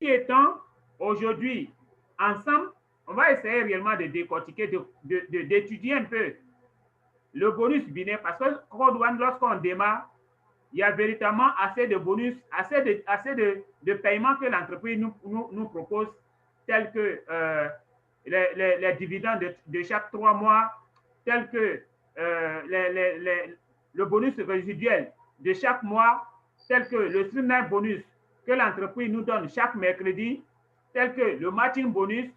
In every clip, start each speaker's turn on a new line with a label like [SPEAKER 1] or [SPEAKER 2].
[SPEAKER 1] étant, aujourd'hui, ensemble, on va essayer réellement de décortiquer, d'étudier un peu le bonus binaire, parce que Code One, lorsqu'on démarre, il y a véritablement assez de bonus, assez de paiements que l'entreprise nous propose, tels que les dividendes de chaque 3 mois, tels que le bonus résiduel de chaque mois, tel que le streamline bonus que l'entreprise nous donne chaque mercredi, tel que le matching bonus.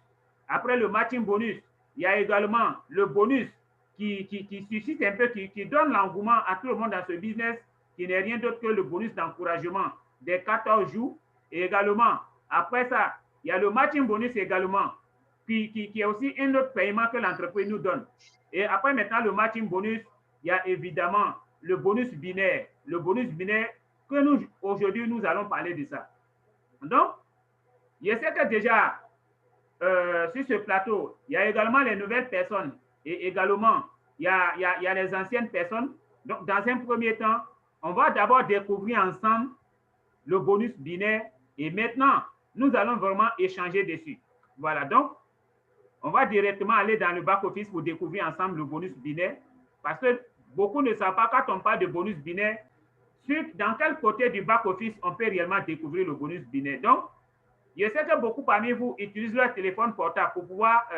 [SPEAKER 1] Après le matching bonus, il y a également le bonus qui suscite un peu, qui donne l'engouement à tout le monde dans ce business, qui n'est rien d'autre que le bonus d'encouragement des 14 jours. Et également, après ça, il y a le matching bonus également, qui est aussi un autre paiement que l'entreprise nous donne. Et après maintenant le matching bonus, il y a évidemment le bonus binaire. Le bonus binaire que nous, aujourd'hui, nous allons parler de ça. Donc, je sais que déjà, sur ce plateau, il y a également les nouvelles personnes et également, il y a les anciennes personnes. Donc, dans un premier temps, on va d'abord découvrir ensemble le bonus binaire et maintenant, nous allons vraiment échanger dessus. Voilà, donc, on va directement aller dans le back-office pour découvrir ensemble le bonus binaire parce que beaucoup ne savent pas quand on parle de bonus binaire, dans quel côté du back-office on peut réellement découvrir le bonus binaire. Donc, je sais que beaucoup parmi vous utilisent leur téléphone portable pour pouvoir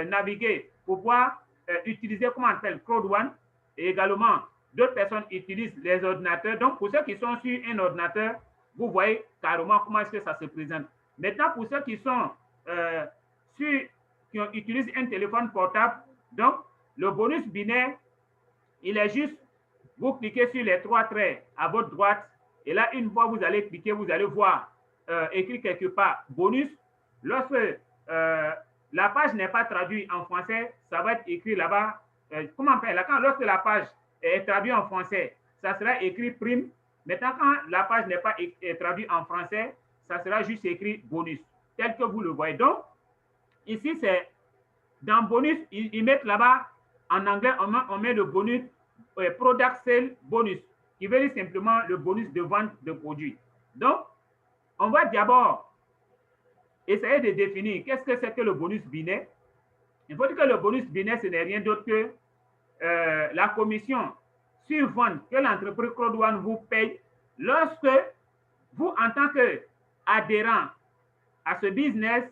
[SPEAKER 1] naviguer, pour pouvoir utiliser, comment on appelle, Code One. Et également, d'autres personnes utilisent les ordinateurs. Donc, pour ceux qui sont sur un ordinateur, vous voyez carrément comment est-ce que ça se présente. Maintenant, pour ceux qui sont qui utilisent un téléphone portable, donc, le bonus binaire, il est juste, vous cliquez sur les 3 traits à votre droite. Et là, une fois vous allez cliquer, vous allez voir écrit quelque part bonus. Lorsque la page n'est pas traduite en français, ça va être écrit là-bas. Comment on appelle là, lorsque la page est traduite en français, ça sera écrit prime. Maintenant, quand la page n'est pas traduite en français, ça sera juste écrit bonus, tel que vous le voyez. Donc, ici, c'est dans bonus, ils mettent là-bas, en anglais, on met le bonus product sale bonus, qui veut dire simplement le bonus de vente de produits. Donc, on va d'abord essayer de définir qu'est-ce que c'est que le bonus binaire. Il faut dire que le bonus binaire, ce n'est rien d'autre que la commission sur vente que l'entreprise Code One vous paye lorsque vous, en tant qu'adhérent à ce business,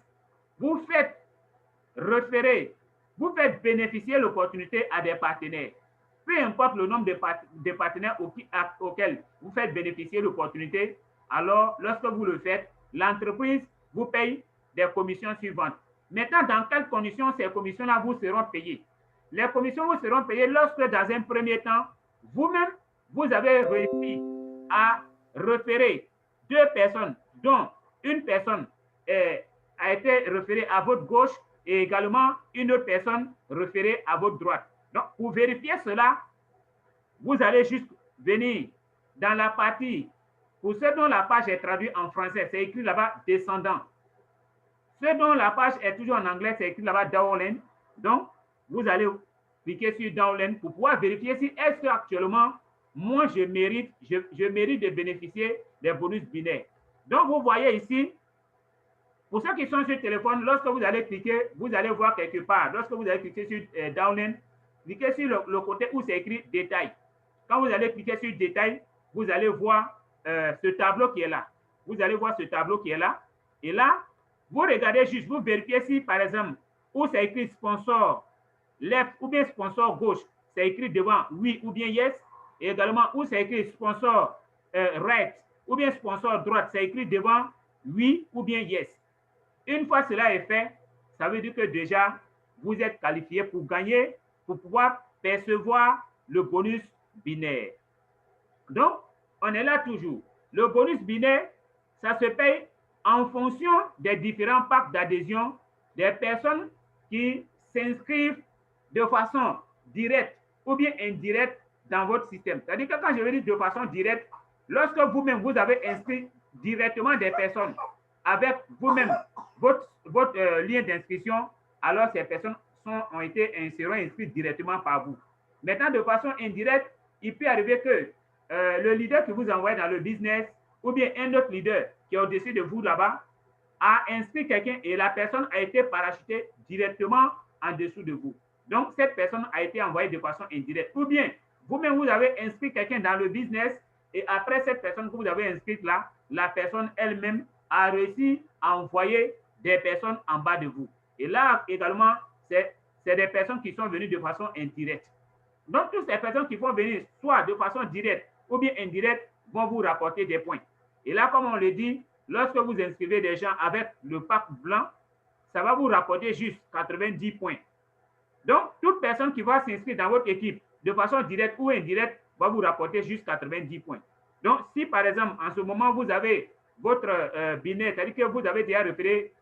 [SPEAKER 1] vous faites référer, vous faites bénéficier l'opportunité à des partenaires. Peu importe le nombre de partenaires auxquels vous faites bénéficier l'opportunité, alors lorsque vous le faites, l'entreprise vous paye des commissions suivantes. Maintenant, dans quelles conditions ces commissions-là vous seront payées? Les commissions vous seront payées lorsque, dans un premier temps, vous-même, vous avez réussi à référer 2 personnes, dont une personne a été référée à votre gauche et également une autre personne référée à votre droite. Donc, pour vérifier cela, vous allez juste venir dans la partie, pour ceux dont la page est traduite en français, c'est écrit là-bas descendant. Ceux dont la page est toujours en anglais, c'est écrit là-bas downline. Donc, vous allez cliquer sur downline pour pouvoir vérifier si est-ce qu'actuellement, moi, je mérite de bénéficier des bonus binaires. Donc, vous voyez ici, pour ceux qui sont sur téléphone, lorsque vous allez cliquer, vous allez voir quelque part. Lorsque vous allez cliquer sur downline, cliquez sur le côté où c'est écrit détail. Quand vous allez cliquer sur détail, vous allez voir ce tableau qui est là. Vous allez voir ce tableau qui est là. Et là, vous regardez juste, vous vérifiez si, par exemple, où c'est écrit sponsor left ou bien sponsor gauche, c'est écrit devant oui ou bien yes. Et également, où c'est écrit sponsor right ou bien sponsor droite, c'est écrit devant oui ou bien yes. Une fois cela est fait, ça veut dire que déjà, vous êtes qualifié pour gagner, pour pouvoir percevoir le bonus binaire. Donc, on est là toujours. Le bonus binaire, ça se paye en fonction des différents packs d'adhésion des personnes qui s'inscrivent de façon directe ou bien indirecte dans votre système. C'est-à-dire que quand je veux dire de façon directe, lorsque vous-même, vous avez inscrit directement des personnes avec vous-même votre lien d'inscription, alors ces personnes seront inscrites directement par vous. Maintenant, de façon indirecte, il peut arriver que le leader que vous envoyez dans le business ou bien un autre leader qui est au-dessus de vous là-bas a inscrit quelqu'un et la personne a été parachutée directement en dessous de vous. Donc, cette personne a été envoyée de façon indirecte. Ou bien, vous-même, vous avez inscrit quelqu'un dans le business et après cette personne que vous avez inscrite là, la personne elle-même a réussi à envoyer des personnes en bas de vous. Et là, également, c'est des personnes qui sont venues de façon indirecte. Donc, toutes ces personnes qui vont venir soit de façon directe ou bien indirecte vont vous rapporter des points. Et là, comme on le dit, lorsque vous inscrivez des gens avec le pack blanc, ça va vous rapporter juste 90 points. Donc, toute personne qui va s'inscrire dans votre équipe de façon directe ou indirecte va vous rapporter juste 90 points. Donc, si par exemple, en ce moment, vous avez votre binaire, c'est-à-dire que vous avez déjà référé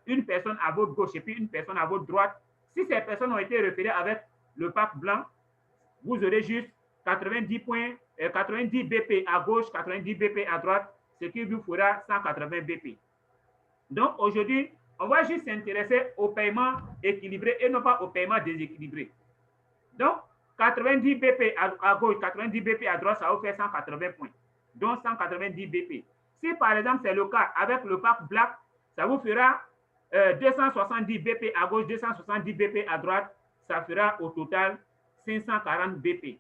[SPEAKER 1] une personne à votre gauche et puis une personne à votre droite, si ces personnes ont été référées avec le pack blanc, vous aurez juste 90 points, 90 BP à gauche, 90 BP à droite, ce qui vous fera 180 BP. Donc, aujourd'hui, on va juste s'intéresser au paiement équilibré et non pas au paiement déséquilibré. Donc, 90 BP à gauche, 90 BP à droite, ça vous fait 180 points. Donc, 190 BP. Si, par exemple, c'est le cas avec le pack black, ça vous fera 270 BP à gauche, 270 BP à droite, ça fera au total 540 BP.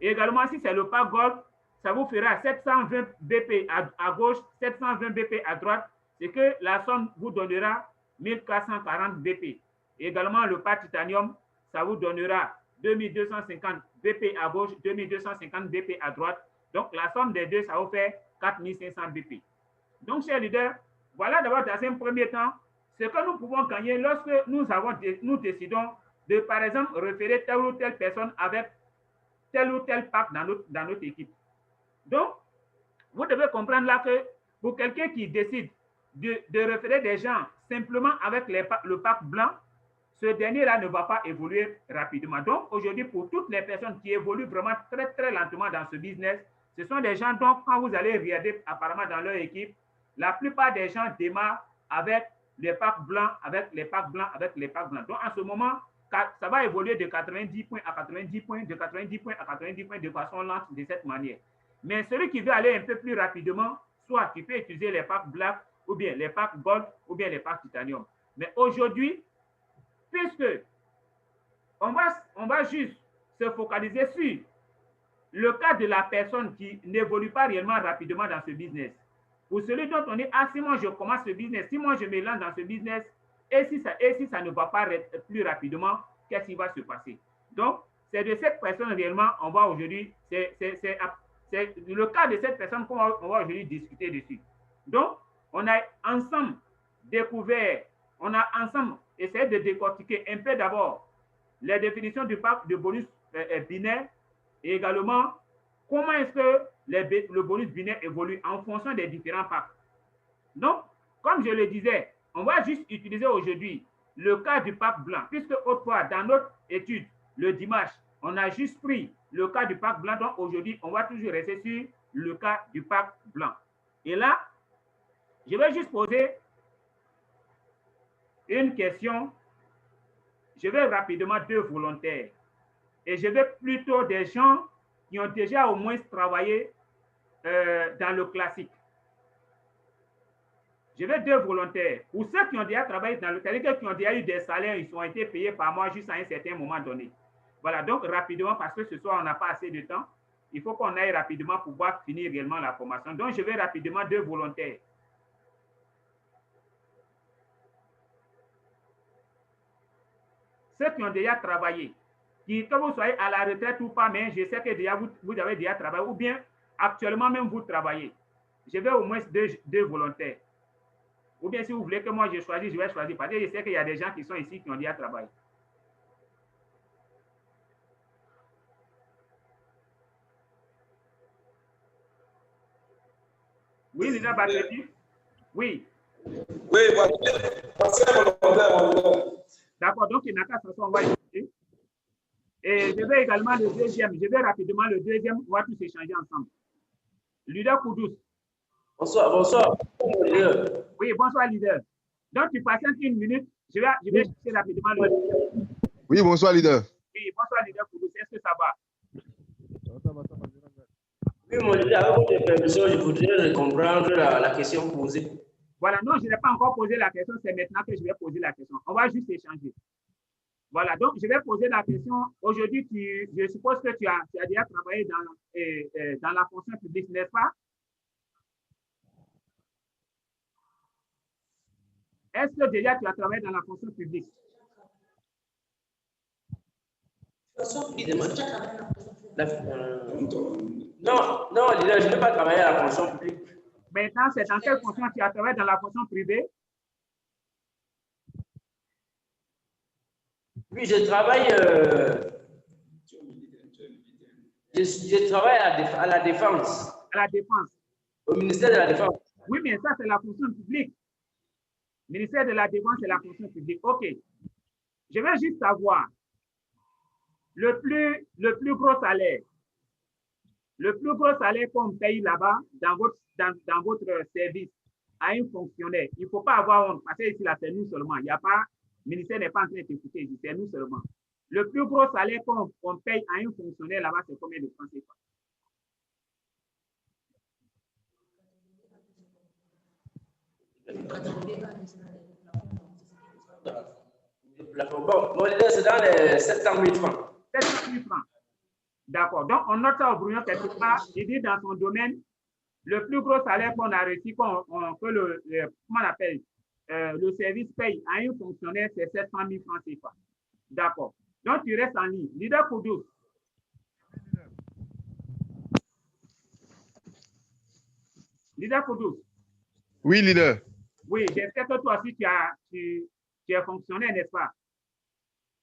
[SPEAKER 1] Et également, si c'est le pack gold, ça vous fera 720 BP à gauche, 720 BP à droite, c'est que la somme vous donnera 1440 BP. Et également, le pack titanium, ça vous donnera 2250 BP à gauche, 2250 BP à droite. Donc, la somme des deux, ça vous fait 4500 BP. Donc, chers leaders, voilà d'abord dans un premier temps ce que nous pouvons gagner lorsque nous décidons de, par exemple, référer telle ou telle personne avec tel ou tel pack dans notre équipe. Donc, vous devez comprendre là que pour quelqu'un qui décide de référer des gens simplement avec le pack blanc, ce dernier-là ne va pas évoluer rapidement. Donc, aujourd'hui, pour toutes les personnes qui évoluent vraiment très, très lentement dans ce business, ce sont des gens, donc, quand vous allez regarder apparemment dans leur équipe, la plupart des gens démarrent avec les packs blancs, avec les packs blancs, avec les packs blancs. Donc, en ce moment, ça va évoluer de 90 points à 90 points, de 90 points à 90 points de façon lente de cette manière. Mais celui qui veut aller un peu plus rapidement, soit tu peux utiliser les packs black, ou bien les packs gold, ou bien les packs titanium. Mais aujourd'hui, puisque on va juste se focaliser sur le cas de la personne qui n'évolue pas réellement rapidement dans ce business. Pour celui dont on dit, ah, si moi je commence ce business, si moi je me lance dans ce business, et si ça ne va pas plus rapidement, qu'est-ce qui va se passer? Donc, c'est de cette personne réellement, on va aujourd'hui, c'est le cas de cette personne qu'on va aujourd'hui discuter dessus. Donc, on a ensemble découvert, on a ensemble essayé de décortiquer un peu d'abord les définitions du pack de bonus binaire et également comment est-ce que le bonus binaire évolue en fonction des différents packs. Donc, comme je le disais, on va juste utiliser aujourd'hui le cas du pack blanc, puisque autrefois, dans notre étude, le dimanche, on a juste pris le cas du pack blanc, donc aujourd'hui, on va toujours rester sur le cas du pack blanc. Et là, je vais juste poser une question. Je vais rapidement 2 volontaires. Et je vais plutôt des gens qui ont déjà au moins travaillé dans le classique. Je vais 2 volontaires. Pour ceux qui ont déjà travaillé dans le classique, qui ont déjà eu des salaires, ils ont été payés par mois juste à un certain moment donné. Voilà, donc rapidement, parce que ce soir, on n'a pas assez de temps, il faut qu'on aille rapidement pour pouvoir finir réellement la formation. Donc, je vais rapidement 2 volontaires. Ceux qui ont déjà travaillé, que vous soyez à la retraite ou pas, mais je sais que déjà vous avez déjà travaillé, ou bien actuellement même vous travaillez. Je vais au moins 2 volontaires. Ou bien si vous voulez que moi je choisisse, je vais choisir. Parce que je sais qu'il y a des gens qui sont ici qui ont déjà travaillé. Oui, Lina Baketi? Oui.
[SPEAKER 2] Oui,
[SPEAKER 1] d'accord, donc il n'y a qu'à on va écouter. Et je vais également le deuxième, je vais rapidement le deuxième, on va tous échanger ensemble. Leader Koudous.
[SPEAKER 2] Bonsoir, bonsoir.
[SPEAKER 1] Oui, bonsoir, leader. Donc, tu patientes 1 minute, je vais chercher rapidement le leader.
[SPEAKER 3] Oui, bonsoir, leader.
[SPEAKER 1] Oui, bonsoir, leader Koudous, est-ce que ça va?
[SPEAKER 2] Oui, mon leader, avec votre permission, je voudrais comprendre la question posée.
[SPEAKER 1] Voilà, non, je n'ai pas encore posé la question, c'est maintenant que je vais poser la question. On va juste échanger. Voilà, donc je vais poser la question. Aujourd'hui, je suppose que tu as déjà travaillé dans la fonction publique, n'est-ce pas? Est-ce que déjà tu as travaillé dans la fonction publique?
[SPEAKER 2] Non, non, leader, je n'ai pas travaillé à la fonction publique.
[SPEAKER 1] Maintenant, c'est dans quelle fonction tu as travaillé dans la fonction privée?
[SPEAKER 2] Oui, je travaille, je travaille à la défense.
[SPEAKER 1] À la défense.
[SPEAKER 2] Au ministère de la Défense.
[SPEAKER 1] Oui, mais ça, c'est la fonction publique. Ministère de la Défense, c'est la fonction publique. OK. Je vais juste savoir le plus gros salaire. Le plus gros salaire qu'on paye là-bas dans votre service à un fonctionnaire. Il ne faut pas avoir honte, parce que ici, là, c'est nous seulement. Il n'y a pas, le ministère n'est pas en train de t'écouter, c'est nous seulement. Le plus gros salaire qu'on paye à un fonctionnaire là-bas, c'est combien de francs CFA?
[SPEAKER 2] Bon, c'est dans les 700 000 francs.
[SPEAKER 1] 700 000 francs. D'accord. Donc, on note ça au brouillon quelque part. Il dit dans son domaine, le plus gros salaire qu'on a reçu, comment on appelle, le service paye à un fonctionnaire, c'est 700 000 francs CFA. D'accord. Donc, tu restes en ligne. Leader Koudous. Leader Koudous.
[SPEAKER 3] Oui, leader.
[SPEAKER 1] Oui, j'espère que toi aussi, tu es fonctionnaire, n'est-ce pas?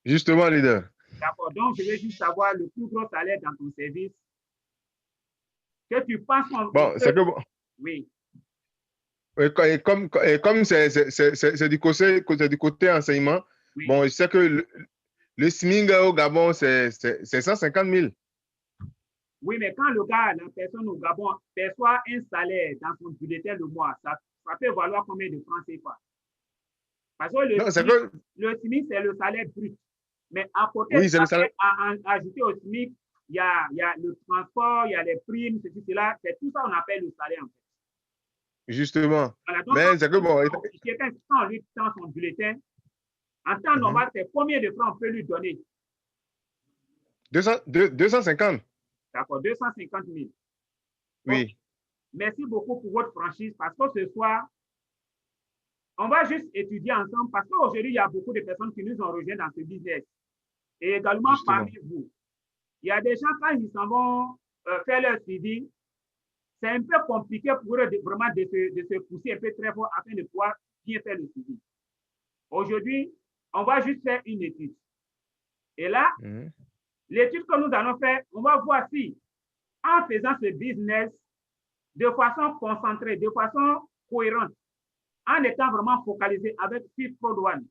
[SPEAKER 3] Justement, leader.
[SPEAKER 1] D'accord. Donc, je vais juste savoir le plus gros salaire dans ton service. Que tu penses qu'on...
[SPEAKER 3] Bon, c'est que...
[SPEAKER 1] Oui.
[SPEAKER 3] Et comme c'est du côté enseignement, oui. Bon, je sais que le SMIC au Gabon, c'est 150 000.
[SPEAKER 1] Oui, mais quand la personne au Gabon perçoit un salaire dans son bulletin le mois, ça peut valoir combien de francs CFA? Parce que le SMIC, c'est le salaire brut. Mais à côté,
[SPEAKER 3] oui,
[SPEAKER 1] ajouté au SMIC, il y a le transport, il y a les primes, ceci, cela. C'est tout ça qu'on appelle le salaire, en fait.
[SPEAKER 3] Justement.
[SPEAKER 1] Voilà, donc,
[SPEAKER 3] mais c'est que bon.
[SPEAKER 1] Quelqu'un qui lui tend son bulletin, en temps normal, c'est combien de francs on peut lui donner?
[SPEAKER 3] 250.
[SPEAKER 1] D'accord, 250 000.
[SPEAKER 3] Oui.
[SPEAKER 1] Donc, merci beaucoup pour votre franchise parce que ce soir, on va juste étudier ensemble parce qu'aujourd'hui, il y a beaucoup de personnes qui nous ont rejoints dans ce business. Et également parmi vous, il y a des gens, quand ils s'en vont faire leur suivi, c'est un peu compliqué pour eux vraiment de se pousser un peu très fort afin de pouvoir bien faire le suivi. Aujourd'hui, on va juste faire une étude. Et là, l'étude que nous allons faire, on va voir si, en faisant ce business de façon concentrée, de façon cohérente, en étant vraiment focalisé avec Swift Pro Douane,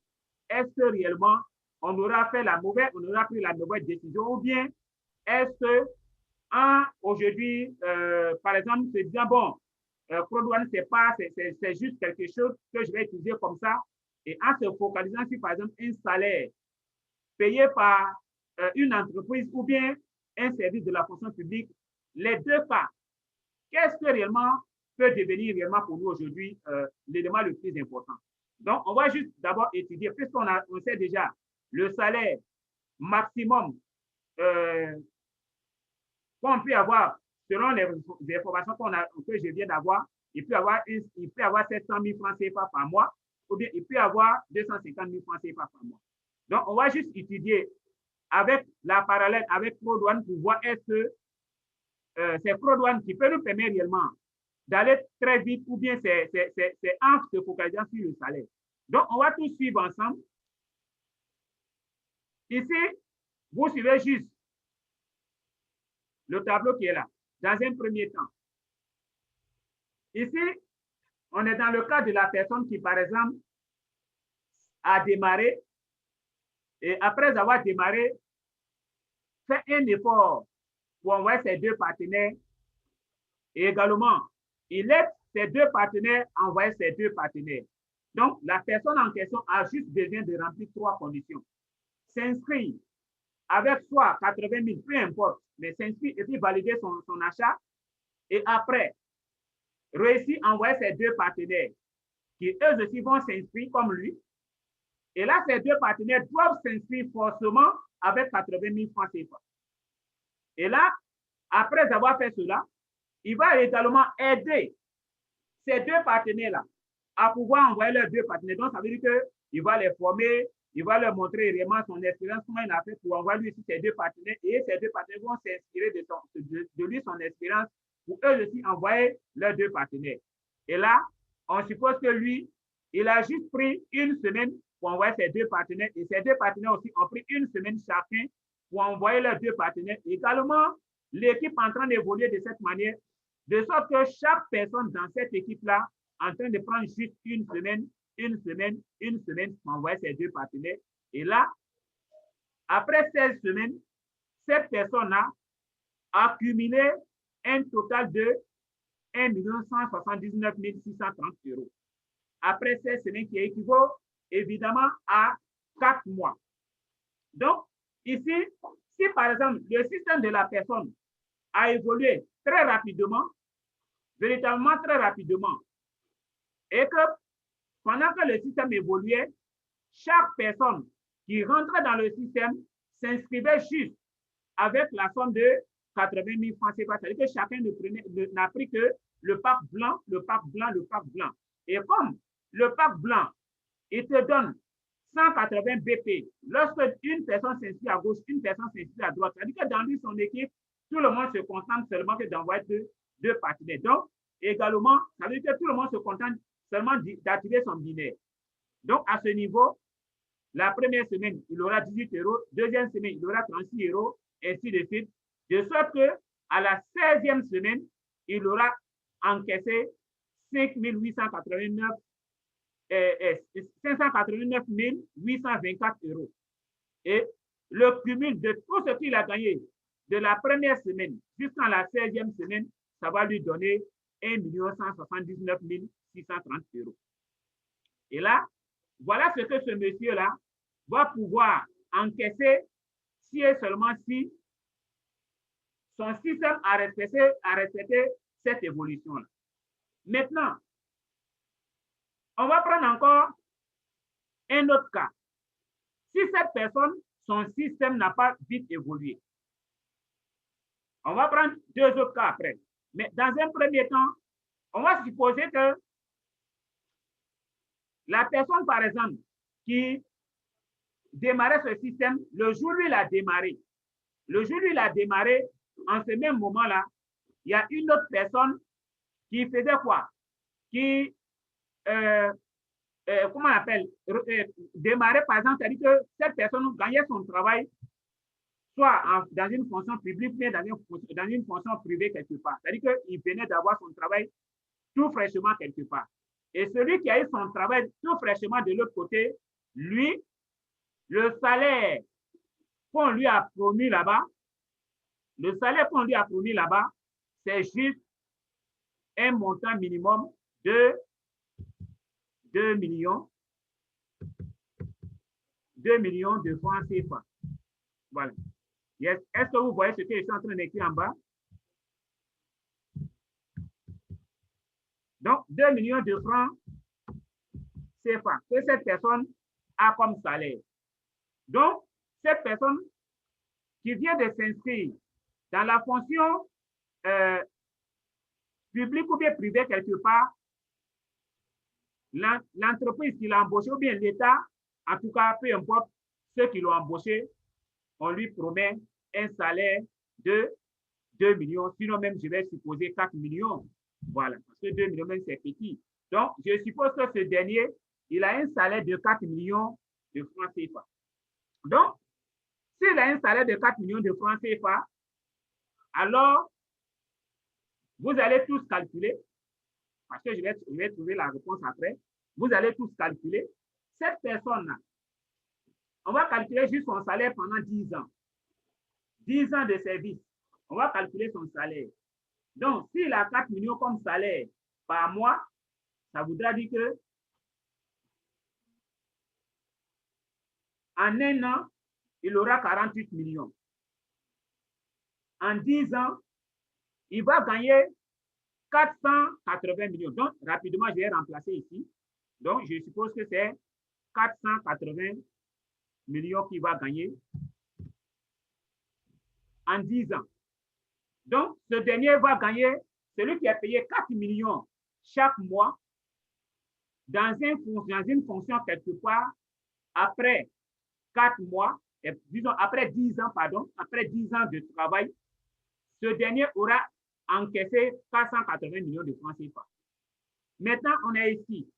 [SPEAKER 1] est-ce que réellement on aura pris la mauvaise décision ou bien est-ce que aujourd'hui, par exemple, c'est bien bon, Pro Douane, c'est juste quelque chose que je vais utiliser comme ça et en se focalisant sur, par exemple, un salaire payé par une entreprise ou bien un service de la fonction publique, les deux cas, qu'est-ce que réellement peut devenir réellement pour nous aujourd'hui l'élément le plus important? Donc, on va juste d'abord étudier, puisqu'on sait déjà le salaire maximum qu'on peut avoir selon les informations que je viens d'avoir, il peut avoir 700 000 francs CFA par mois ou bien il peut avoir 250 000 francs CFA par mois. Donc, on va juste étudier avec la parallèle avec Pro Douane pour voir est-ce que c'est Pro Douane qui peut nous permettre réellement d'aller très vite ou bien c'est en se focalisant sur le salaire. Donc, on va tout suivre ensemble. Ici, vous suivez juste le tableau qui est là, dans un premier temps. Ici, on est dans le cas de la personne qui, par exemple, a démarré et après avoir démarré, fait un effort pour envoyer ses deux partenaires et également, il aide ses deux partenaires à envoyer ses deux partenaires. Donc, la personne en question a juste besoin de remplir 3 conditions. S'inscrire avec soit 80 000, peu importe, mais s'inscrire et puis valider son achat et après, réussir à envoyer ses deux partenaires. qui eux aussi vont s'inscrire comme lui. Et là, ces deux partenaires doivent s'inscrire forcément avec 80 000 francs CFA. Et là, après avoir fait cela, il va également aider ces deux partenaires-là à pouvoir envoyer leurs deux partenaires. Donc, ça veut dire qu'il va les former, il va leur montrer réellement son expérience, comment il a fait pour envoyer lui aussi ses deux partenaires. Et ces deux partenaires vont s'inspirer de lui, son expérience, pour eux aussi envoyer leurs deux partenaires. Et là, on suppose que lui, il a juste pris une semaine pour envoyer ses deux partenaires. Et ces deux partenaires aussi ont pris une semaine chacun pour envoyer leurs deux partenaires. Également, l'équipe est en train d'évoluer de cette manière, de sorte que chaque personne dans cette équipe-là en train de prendre juste une semaine pour envoyer ses deux partenaires. Et là, après 16 semaines, cette personne-là a accumulé un total de 1 179 630 €. Après 16 semaines, qui équivaut évidemment à 4 mois. Donc, ici, si par exemple, le système de la personne a évolué très rapidement, véritablement très rapidement, et que pendant que le système évoluait, chaque personne qui rentrait dans le système s'inscrivait juste avec la somme de 80 000 francs CFA. C'est-à-dire que chacun n'a pris que le pack blanc, le pack blanc, le pack blanc. Et comme le pack blanc, il te donne 180 BP, lorsque une personne s'inscrit à gauche, une personne s'inscrit à droite, c'est-à-dire que dans lui, son équipe, tout le monde se contente seulement que d'envoyer deux partenaires. Donc, également, ça veut dire que tout le monde se contente seulement d'activer son binaire. Donc, à ce niveau, la première semaine, il aura 18 €, deuxième semaine, il aura 36 €, ainsi de suite, de sorte qu'à la 16e semaine, il aura encaissé 589 824 €. Et le cumul de tout ce qu'il a gagné de la première semaine jusqu'à la 16e semaine, ça va lui donner 1 179 630 €. Et là, voilà ce que ce monsieur-là va pouvoir encaisser si et seulement si son système a respecté cette évolution-là. Maintenant, on va prendre encore un autre cas. Si cette personne, son système n'a pas vite évolué, on va prendre deux autres cas après. Mais dans un premier temps, on va supposer que la personne, par exemple, qui démarrait ce système, le jour où il a démarré, en ce même moment-là, il y a une autre personne qui faisait quoi? Qui, comment on appelle, démarrait, par exemple, c'est-à-dire que cette personne gagnait son travail soit dans une fonction publique, mais dans une fonction privée quelque part. C'est-à-dire qu'il venait d'avoir son travail tout fraîchement quelque part. Et celui qui a eu son travail tout fraîchement de l'autre côté, lui, le salaire qu'on lui a promis là-bas, c'est juste un montant minimum de 2 millions de francs CFA. Voilà. Yes. Est-ce que vous voyez ce que je suis en train d'écrire en bas? Donc, 2 millions de francs CFA que cette personne a comme salaire. Donc, cette personne qui vient de s'inscrire dans la fonction publique ou bien privée quelque part, l'entreprise qui l'a embauché ou bien l'État, en tout cas, peu importe ceux qui l'ont embauché, on lui promet un salaire de 2 millions, sinon même je vais supposer 4 millions. Voilà, parce que 2 millions même c'est petit. Donc, je suppose que ce dernier, il a un salaire de 4 millions de francs CFA. Donc, s'il a un salaire de 4 millions de francs CFA, alors, vous allez tous calculer, parce que je vais trouver la réponse après, vous allez tous calculer. Cette personne-là, on va calculer juste son salaire pendant 10 ans. 10 ans de service, on va calculer son salaire. Donc, s'il a 4 millions comme salaire par mois, ça voudra dire que en un an, il aura 48 millions. En 10 ans, il va gagner 480 millions. Donc, rapidement, je vais remplacer ici. Donc, je suppose que c'est 480 millions qu'il va gagner en 10 ans. Donc, ce dernier va gagner, celui qui a payé 4 millions chaque mois dans une fonction quelque part après 4 mois, disons après 10 ans, pardon, après 10 ans de travail, ce dernier aura encaissé 480 millions de francs CFA. Maintenant, on est ici.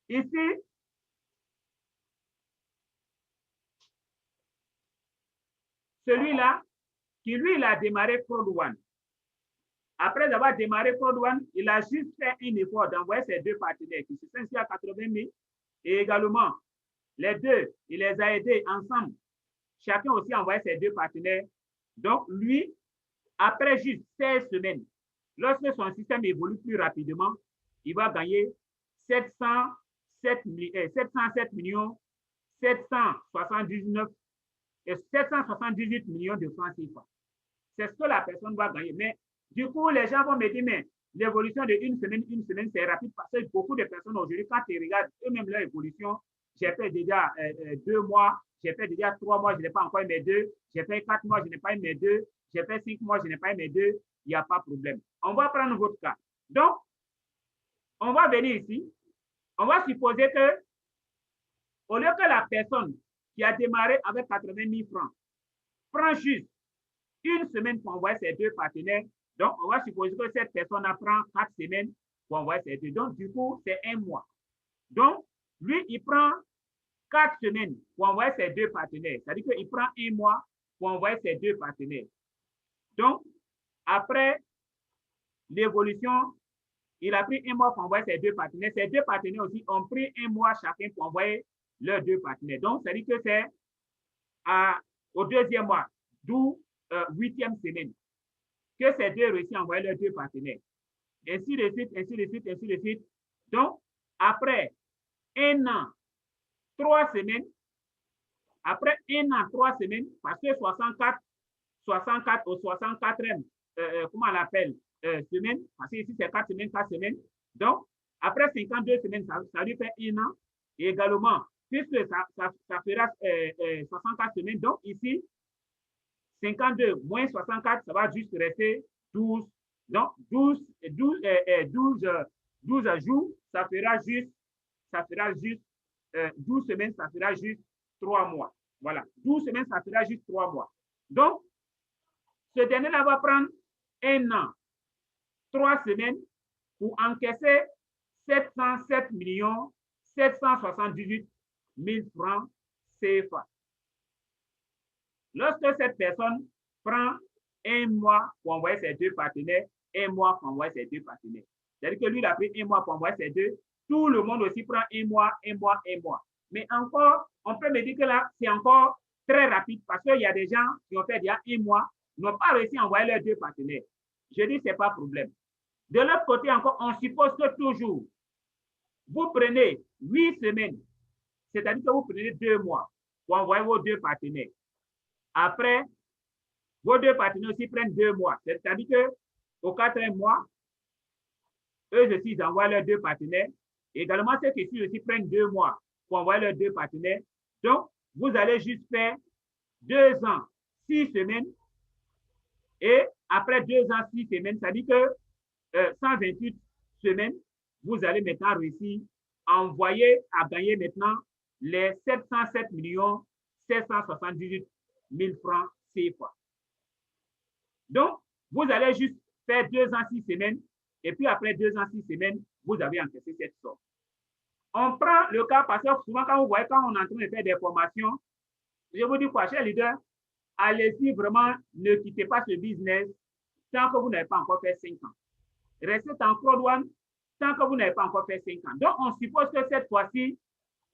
[SPEAKER 1] Ici, celui-là, qui lui, il a démarré Fraud One. Après avoir démarré Fraud One, il a juste fait un effort d'envoyer ses deux partenaires qui se sont inscrits à 80 000 et également les deux, il les a aidés ensemble. Chacun aussi a envoyé ses deux partenaires. Donc, lui, après juste 16 semaines, lorsque son système évolue plus rapidement, il va gagner 707 millions 778 millions de francs CFA. C'est ce que la personne va gagner. Mais du coup, les gens vont me dire, mais l'évolution de une semaine, c'est rapide parce que beaucoup de personnes aujourd'hui, quand ils regardent eux-mêmes leur évolution, j'ai fait déjà 2 mois, j'ai fait déjà 3 mois, je n'ai pas encore eu mes 2, j'ai fait 4 mois, je n'ai pas eu mes 2, j'ai fait 5 mois, je n'ai pas eu mes 2, il n'y a pas de problème. On va prendre votre cas. Donc, on va venir ici, on va supposer que, au lieu que la personne qui a démarré avec 80 000 francs prend juste une semaine pour envoyer ses deux partenaires, donc on va supposer que cette personne prend 4 semaines pour envoyer ses deux. Donc, du coup, c'est 1 mois. Donc, lui, il prend 4 semaines pour envoyer ses deux partenaires. C'est-à-dire qu'il prend 1 mois pour envoyer ses deux partenaires. Donc, après l'évolution, il a pris 1 mois pour envoyer ses deux partenaires. Ses deux partenaires aussi ont pris 1 mois chacun pour envoyer leurs deux partenaires. Donc, c'est-à-dire que c'est au 2e mois, d'où 8e semaine, que ces deux réussissent à envoyer leurs deux partenaires. Ainsi de suite, ainsi de suite, ainsi de suite. Donc, après 1 an, 3 semaines, après 1 an, 3 semaines, parce que 64 au 64e, comment on l'appelle, semaine, parce que ici c'est 4 semaines, 4 semaines. Donc, après 52 semaines, ça lui fait 1 an. Et également, puisque ça fera 64 semaines, donc ici, 52 moins 64, ça va juste rester 12. Donc, 12 jours, ça fera juste 12 semaines, ça fera juste 3 mois. Voilà, 12 semaines, ça fera juste 3 mois. Donc, ce dernier-là va prendre 1 an, 3 semaines pour encaisser 707 millions 778 000 francs CFA. Lorsque cette personne prend 1 mois pour envoyer ses deux partenaires, 1 mois pour envoyer ses deux partenaires. C'est-à-dire que lui, il a pris 1 mois pour envoyer ses deux. Tout le monde aussi prend 1 mois, 1 mois, 1 mois. Mais encore, on peut me dire que là, c'est encore très rapide parce qu'il y a des gens qui ont fait déjà 1 mois, n'ont pas réussi à envoyer leurs deux partenaires. Je dis, ce n'est pas problème. De l'autre côté encore, on suppose que toujours, vous prenez 8 semaines, c'est-à-dire que vous prenez 2 mois pour envoyer vos deux partenaires. Après, vos deux partenaires aussi prennent 2 mois. C'est-à-dire qu'au 4e mois, eux aussi, ils envoient leurs deux partenaires. Également, ceux qui aussi prennent 2 mois pour envoyer leurs deux partenaires. Donc, vous allez juste faire 2 ans, 6 semaines. Et après 2 ans, 6 semaines, c'est-à-dire que 128 semaines, vous allez maintenant réussir à envoyer, à gagner maintenant les 707 millions 778 000 francs CFA. Donc, vous allez juste faire 2 ans, 6 semaines, et puis après 2 ans, 6 semaines, vous avez encaissé cette somme. On prend le cas parce que souvent, quand vous voyez, quand on est en train de faire des formations, je vous dis quoi, chers leaders, allez-y vraiment, ne quittez pas ce business tant que vous n'avez pas encore fait 5 ans. Restez en Fraud One tant que vous n'avez pas encore fait 5 ans. Donc, on suppose que cette fois-ci,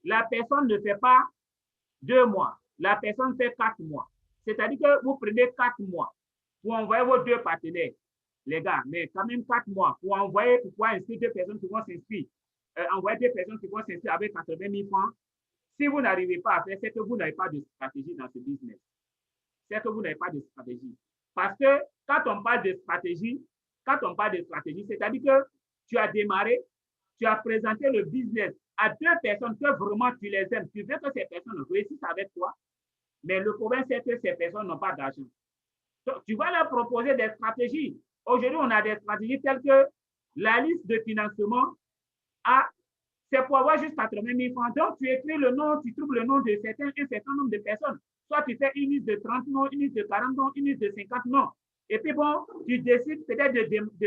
[SPEAKER 1] la personne ne fait pas 2 mois, la personne fait 4 mois. C'est-à-dire que vous prenez 4 mois pour envoyer vos deux partenaires. Les gars, mais quand même 4 mois pour envoyer, pour pouvoir inscrire 2 personnes qui vont s'inscrire, envoyer 2 personnes qui vont s'inscrire avec 80 000 francs. Si vous n'arrivez pas à faire, c'est que vous n'avez pas de stratégie dans ce business. C'est que vous n'avez pas de stratégie. Parce que quand on parle de stratégie, c'est-à-dire que tu as démarré, tu as présenté le business à 2 personnes que vraiment tu les aimes, tu veux que ces personnes réussissent avec toi, mais le problème, c'est que ces personnes n'ont pas d'argent. Donc, tu vas leur proposer des stratégies. Aujourd'hui, on a des stratégies telles que la liste de financement, c'est pour avoir juste 80 000 francs. Donc, tu écris le nom, tu trouves le nom de un certain nombre de personnes. Soit tu fais une liste de 30 noms, une liste de 40 noms, une liste de 50 noms. Et puis bon, tu décides peut-être de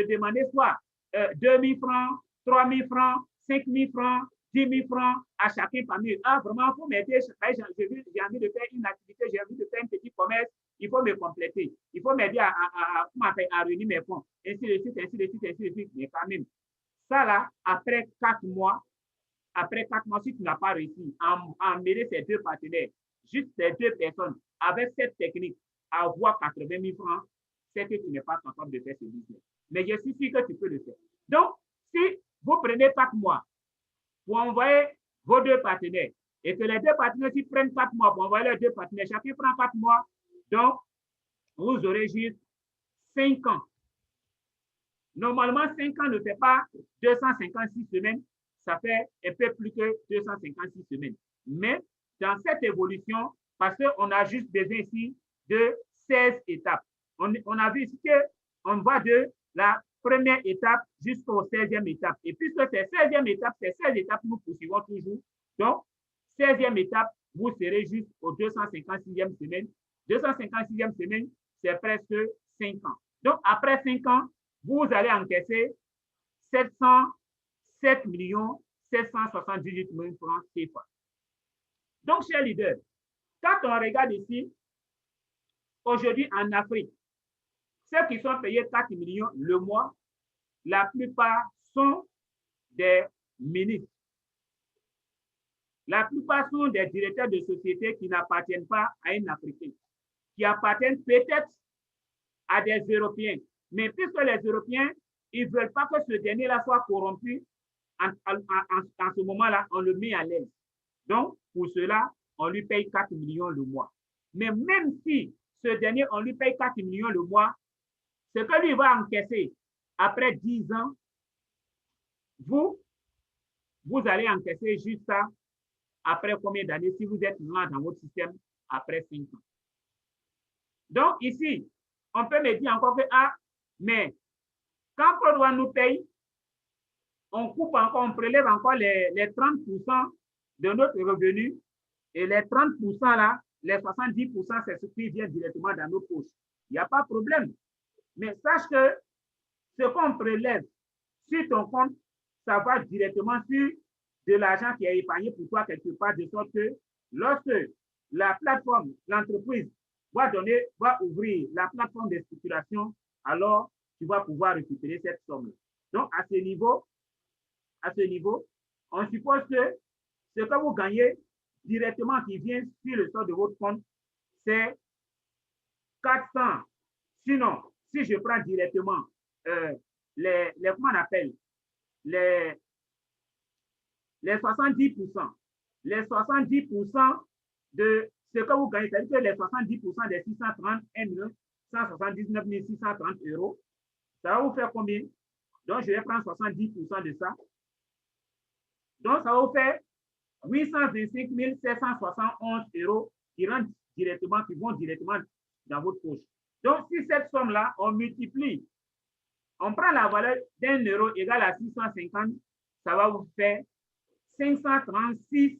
[SPEAKER 1] demander soit 2 000 francs, 3 000 francs, 5 000 francs, 10 000 francs à chacun parmi eux. Vraiment, il faut m'aider. J'ai envie de faire une activité, j'ai envie de faire un petit commerce. Il faut me compléter. Il faut m'aider à réunir mes fonds. Ainsi de suite, ainsi de suite, ainsi de suite. Mais quand même, ça là, après 4 mois, si tu n'as pas réussi à mêler ces 2 partenaires, juste ces 2 personnes, avec cette technique, à avoir 80 000 francs, c'est que tu n'es pas capable de faire ce business. Mais je suis sûr que tu peux le faire. Donc, si vous prenez 4 mois pour envoyer vos 2 partenaires, et que les 2 partenaires qui prennent 4 mois pour envoyer les 2 partenaires, chacun prend 4 mois, donc vous aurez juste 5 ans. Normalement, 5 ans ne fait pas 256 semaines, ça fait un peu plus que 256 semaines. Mais dans cette évolution, parce qu'on a juste besoin ici de 16 étapes. On a vu ici qu'on va de la première étape jusqu'au 16e étape. Et puisque c'est 16e étape, ces 16 étapes, nous poursuivons toujours. Donc, 16e étape, vous serez juste au 256e semaine. 256e semaine, c'est presque 5 ans. Donc, après 5 ans, vous allez encaisser 7 778 000 francs CFA. Donc, chers leaders, quand on regarde ici, aujourd'hui en Afrique, ceux qui sont payés 4 millions le mois, la plupart sont des ministres. La plupart sont des directeurs de sociétés qui n'appartiennent pas à un Africain, qui appartiennent peut-être à des Européens. Mais puisque les Européens, ils ne veulent pas que ce dernier-là soit corrompu, en ce moment-là, on le met à l'aise. Donc, pour cela, on lui paye 4 millions le mois. Mais même si ce dernier, on lui paye 4 millions le mois, ce que lui va encaisser après 10 ans, vous allez encaisser juste ça après combien d'années si vous êtes là dans votre système après 5 ans. Donc, ici, on peut me dire encore que, mais quand Côte d'Ivoire nous paye, on coupe encore, on prélève encore les 30% de notre revenu et les 30% là, les 70%, c'est ce qui vient directement dans nos poches. Il n'y a pas de problème. Mais sache que ce qu'on prélève sur ton compte, ça va directement sur de l'argent qui est épargné pour toi quelque part, de sorte que lorsque la plateforme, l'entreprise va ouvrir la plateforme de structuration, alors tu vas pouvoir récupérer cette somme. Donc, à ce niveau, on suppose que ce que vous gagnez directement qui vient sur le sort de votre compte, c'est 400. Sinon, si je prends directement comment on appelle, les 70%, les 70% de ce que vous gagnez, c'est-à-dire que les 70% des 630, 179 630 euros, ça va vous faire combien? Donc, je vais prendre 70% de ça. Donc, ça va vous faire 825 771 euros qui vont directement dans votre poche. Donc, si cette somme-là, on multiplie, on prend la valeur d'1 euro égale à 650, ça va vous faire 536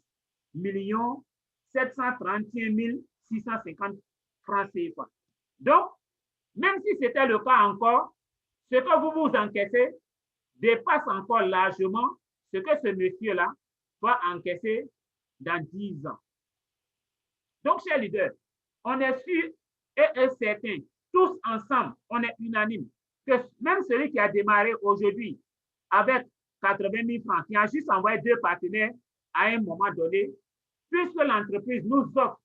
[SPEAKER 1] 731 650 francs CFA. Donc, même si c'était le cas encore, ce que vous encaissez dépasse encore largement ce que ce monsieur-là va encaisser dans 10 ans. Donc, chers leaders, on est sûr et certain, tous ensemble, on est unanime, que même celui qui a démarré aujourd'hui avec 80 000 francs, qui a juste envoyé 2 partenaires à un moment donné, puisque l'entreprise nous offre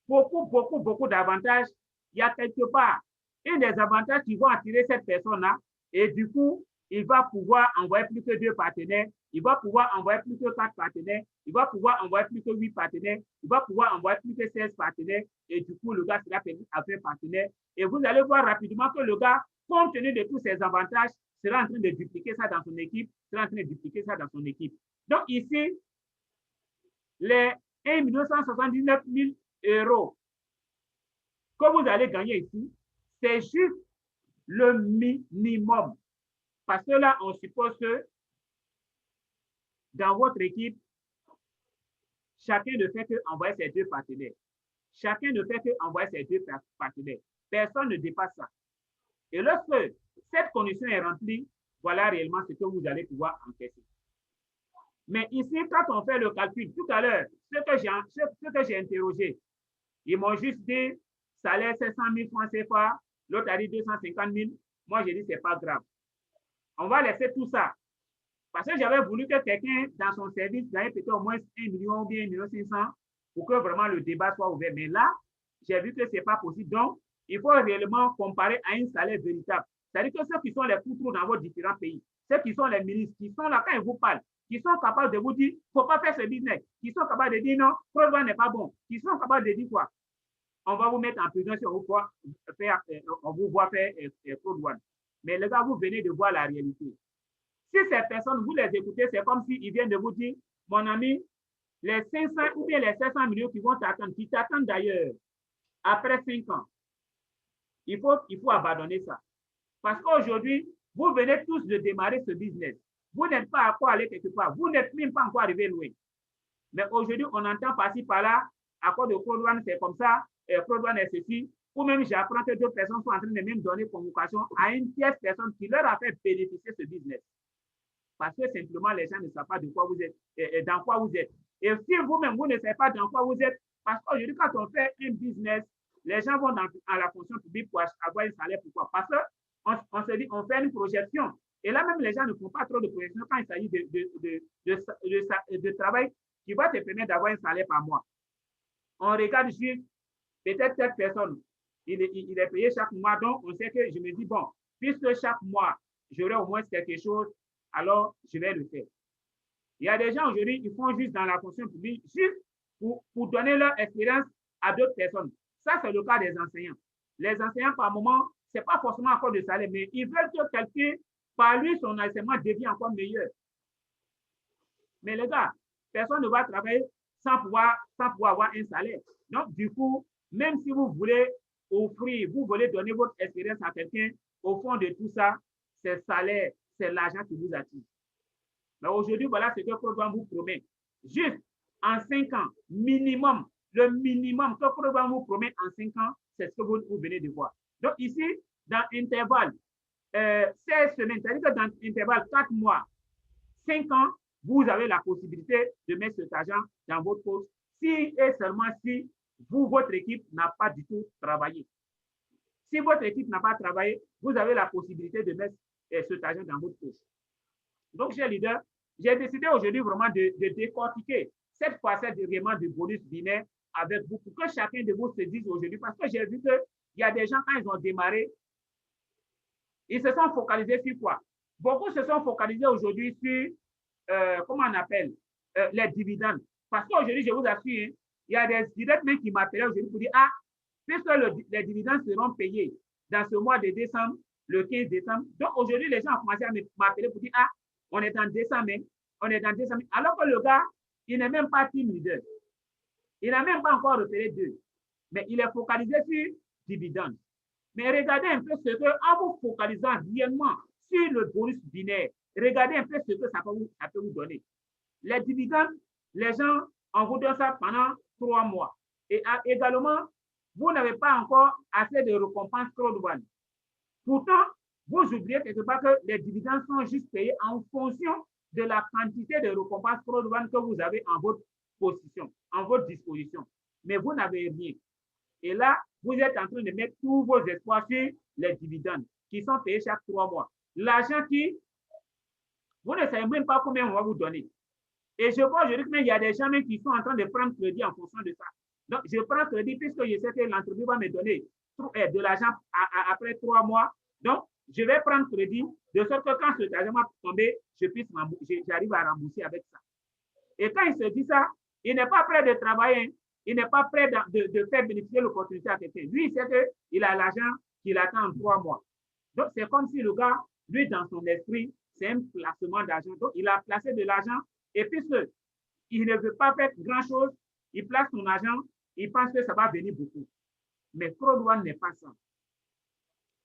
[SPEAKER 1] beaucoup d'avantages, il y a quelque part un des avantages qui vont attirer cette personne-là, et du coup, il va pouvoir envoyer plus que 2 partenaires, il va pouvoir envoyer plus que 4 partenaires, il va pouvoir envoyer plus que 8 partenaires, il va pouvoir envoyer plus que 16 partenaires, et du coup, le gars sera permis à 20 partenaires. Et vous allez voir rapidement que le gars, compte tenu de tous ces avantages, sera en train de dupliquer ça dans son équipe, sera en train de dupliquer ça dans son équipe. Donc ici, les 1 179 000 euros que vous allez gagner ici, c'est juste le minimum. Parce que là, on suppose que dans votre équipe, chacun ne fait qu'envoyer ses 2 partenaires. Chacun ne fait qu'envoyer ses 2 partenaires. Personne ne dépasse ça. Et lorsque cette condition est remplie, voilà réellement ce que vous allez pouvoir encaisser. Mais ici, quand on fait le calcul, tout à l'heure, ce que j'ai interrogé, ils m'ont juste dit salaire 700 000 francs CFA, l'autre a dit 250 000. Moi, j'ai dit, ce n'est pas grave. On va laisser tout ça. Parce que j'avais voulu que quelqu'un dans son service gagne peut-être au moins 1 million ou bien 1 500 000 pour que vraiment le débat soit ouvert. Mais là, j'ai vu que ce n'est pas possible. Donc, il faut réellement comparer à un salaire véritable. C'est-à-dire que ceux qui sont les poutrous dans vos différents pays, ceux qui sont les ministres, qui sont là quand ils vous parlent, qui sont capables de vous dire, il ne faut pas faire ce business, qui sont capables de dire non, Pro-Douane n'est pas bon, qui sont capables de dire quoi? On va vous mettre en prison si on vous voit faire Pro-Douane. Mais les gars, vous venez de voir la réalité. Si ces personnes, vous les écoutez, c'est comme s'ils viennent de vous dire, mon ami, les 500 ou bien les 700 millions qui vont t'attendre, qui t'attendent d'ailleurs, après 5 ans, il faut abandonner ça. Parce qu'aujourd'hui, vous venez tous de démarrer ce business. Vous n'êtes pas encore allé quelque part. Vous n'êtes même pas encore arrivé loin. Mais aujourd'hui, on entend par-ci, par-là, à cause de Pro-Douane, c'est comme ça, Pro-Douane est ceci. Ou même, j'apprends que d'autres personnes sont en train de même donner convocation à une tierce personne qui leur a fait bénéficier ce business. Parce que simplement, les gens ne savent pas de quoi vous êtes, dans quoi vous êtes. Et si vous-même, vous ne savez pas dans quoi vous êtes, parce qu'aujourd'hui, quand on fait un business, les gens vont à la fonction publique pour avoir un salaire. Pourquoi? Parce qu'on se dit, on fait une projection. Et là, même, les gens ne font pas trop de projection quand il s'agit de travail qui va te permettre d'avoir un salaire par mois. On regarde juste, peut-être cette personne, il est payé chaque mois. Donc, on sait que je me dis, bon, puisque chaque mois, j'aurai au moins quelque chose, alors je vais le faire. Il y a des gens aujourd'hui, ils font juste dans la fonction publique, juste pour donner leur expérience à d'autres personnes. Ça, c'est le cas des enseignants. Les enseignants, par moment, ce n'est pas forcément encore de salaire, mais ils veulent que quelqu'un, par lui, son enseignement devient encore meilleur. Mais les gars, personne ne va travailler sans pouvoir avoir un salaire. Donc, du coup, même si vous voulez offrir, vous voulez donner votre expérience à quelqu'un, au fond de tout ça, c'est le salaire, c'est l'argent qui vous attire. Mais aujourd'hui, voilà ce que Pro-Douane vous promet. Juste en 5 ans, minimum, le minimum que Pro-Douane vous promet en 5 ans, c'est ce que vous venez de voir. Donc ici, dans l'intervalle 16 semaines, c'est-à-dire que dans l'intervalle 4 mois, 5 ans, vous avez la possibilité de mettre cet argent dans votre poche si et seulement si votre équipe n'a pas du tout travaillé. Si votre équipe n'a pas travaillé, vous avez la possibilité de mettre cet argent dans votre poche. Donc, chers leaders, j'ai décidé aujourd'hui vraiment de décortiquer cette facette vraiment de bonus binaire avec vous pour que chacun de vous se dise aujourd'hui, parce que j'ai vu qu'il y a des gens, quand ils ont démarré, ils se sont focalisés sur quoi? Beaucoup se sont focalisés aujourd'hui sur, comment on appelle, les dividendes. Parce qu'aujourd'hui, je vous assure, il y a des directeurs qui m'appellent aujourd'hui pour dire, ah, puisque les dividendes seront payés dans ce mois de décembre, le 15 décembre. Donc aujourd'hui, les gens ont commencé à m'appeler pour dire, ah, on est en décembre, on est en décembre. Alors que le gars, il n'est même pas team leader. Il n'a même pas encore repéré 2. Mais il est focalisé sur dividendes. Mais regardez un peu ce que, en vous focalisant réellement sur le bonus binaire, regardez un peu ce que ça peut vous donner. Les dividendes, les gens, on vous donne ça pendant 3 mois. Et également, vous n'avez pas encore assez de récompenses Pro-Douane. Pourtant, vous oubliez quelque part que les dividendes sont juste payés en fonction de la quantité de récompenses Pro-Douane que vous avez en votre position, en votre disposition. Mais vous n'avez rien. Et là, vous êtes en train de mettre tous vos espoirs sur les dividendes qui sont payés chaque 3 mois. L'argent qui, vous ne savez même pas combien on va vous donner. Et je vois aujourd'hui qu'il y a des gens même qui sont en train de prendre crédit en fonction de ça. Donc, je prends crédit puisque je sais que l'entreprise va me donner de l'argent après 3 mois. Donc, je vais prendre crédit de sorte que quand cet argent va tomber, j'arrive à rembourser avec ça. Et quand il se dit ça, il n'est pas prêt de travailler, il n'est pas prêt de faire bénéficier l'opportunité à quelqu'un. Lui, il sait qu'il a l'argent qu'il attend en 3 mois. Donc, c'est comme si le gars, lui, dans son esprit, c'est un placement d'argent. Donc, il a placé de l'argent et puisqu'il ne veut pas faire grand-chose, il place son argent, il pense que ça va venir beaucoup. Mais Fraud One n'est pas ça.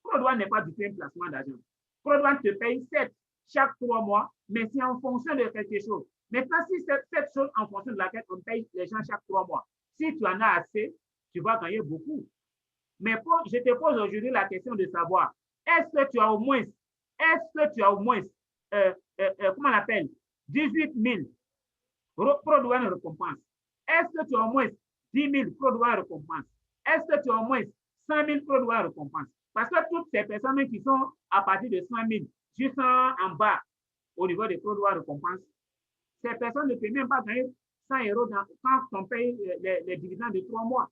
[SPEAKER 1] Fraud One n'est pas du tout un placement d'argent. Fraud One te paye 7 chaque 3 mois, mais c'est en fonction de quelque chose. Maintenant, si c'est cette chose en fonction de laquelle on paye les gens chaque 3 mois, si tu en as assez, tu vas gagner beaucoup. Mais je te pose aujourd'hui la question de savoir, est-ce que tu as au moins, comment on appelle, 18 000 Fraud One récompense? Est-ce que tu as au moins 10 000 Fraud One récompense? Est-ce que tu as au moins 100 000 Fraud One récompense? Parce que toutes ces personnes qui sont à partir de 100 000, juste en bas, au niveau des Fraud One récompense, ces personnes ne peuvent même pas gagner 100 € quand on paye les dividendes de 3 mois.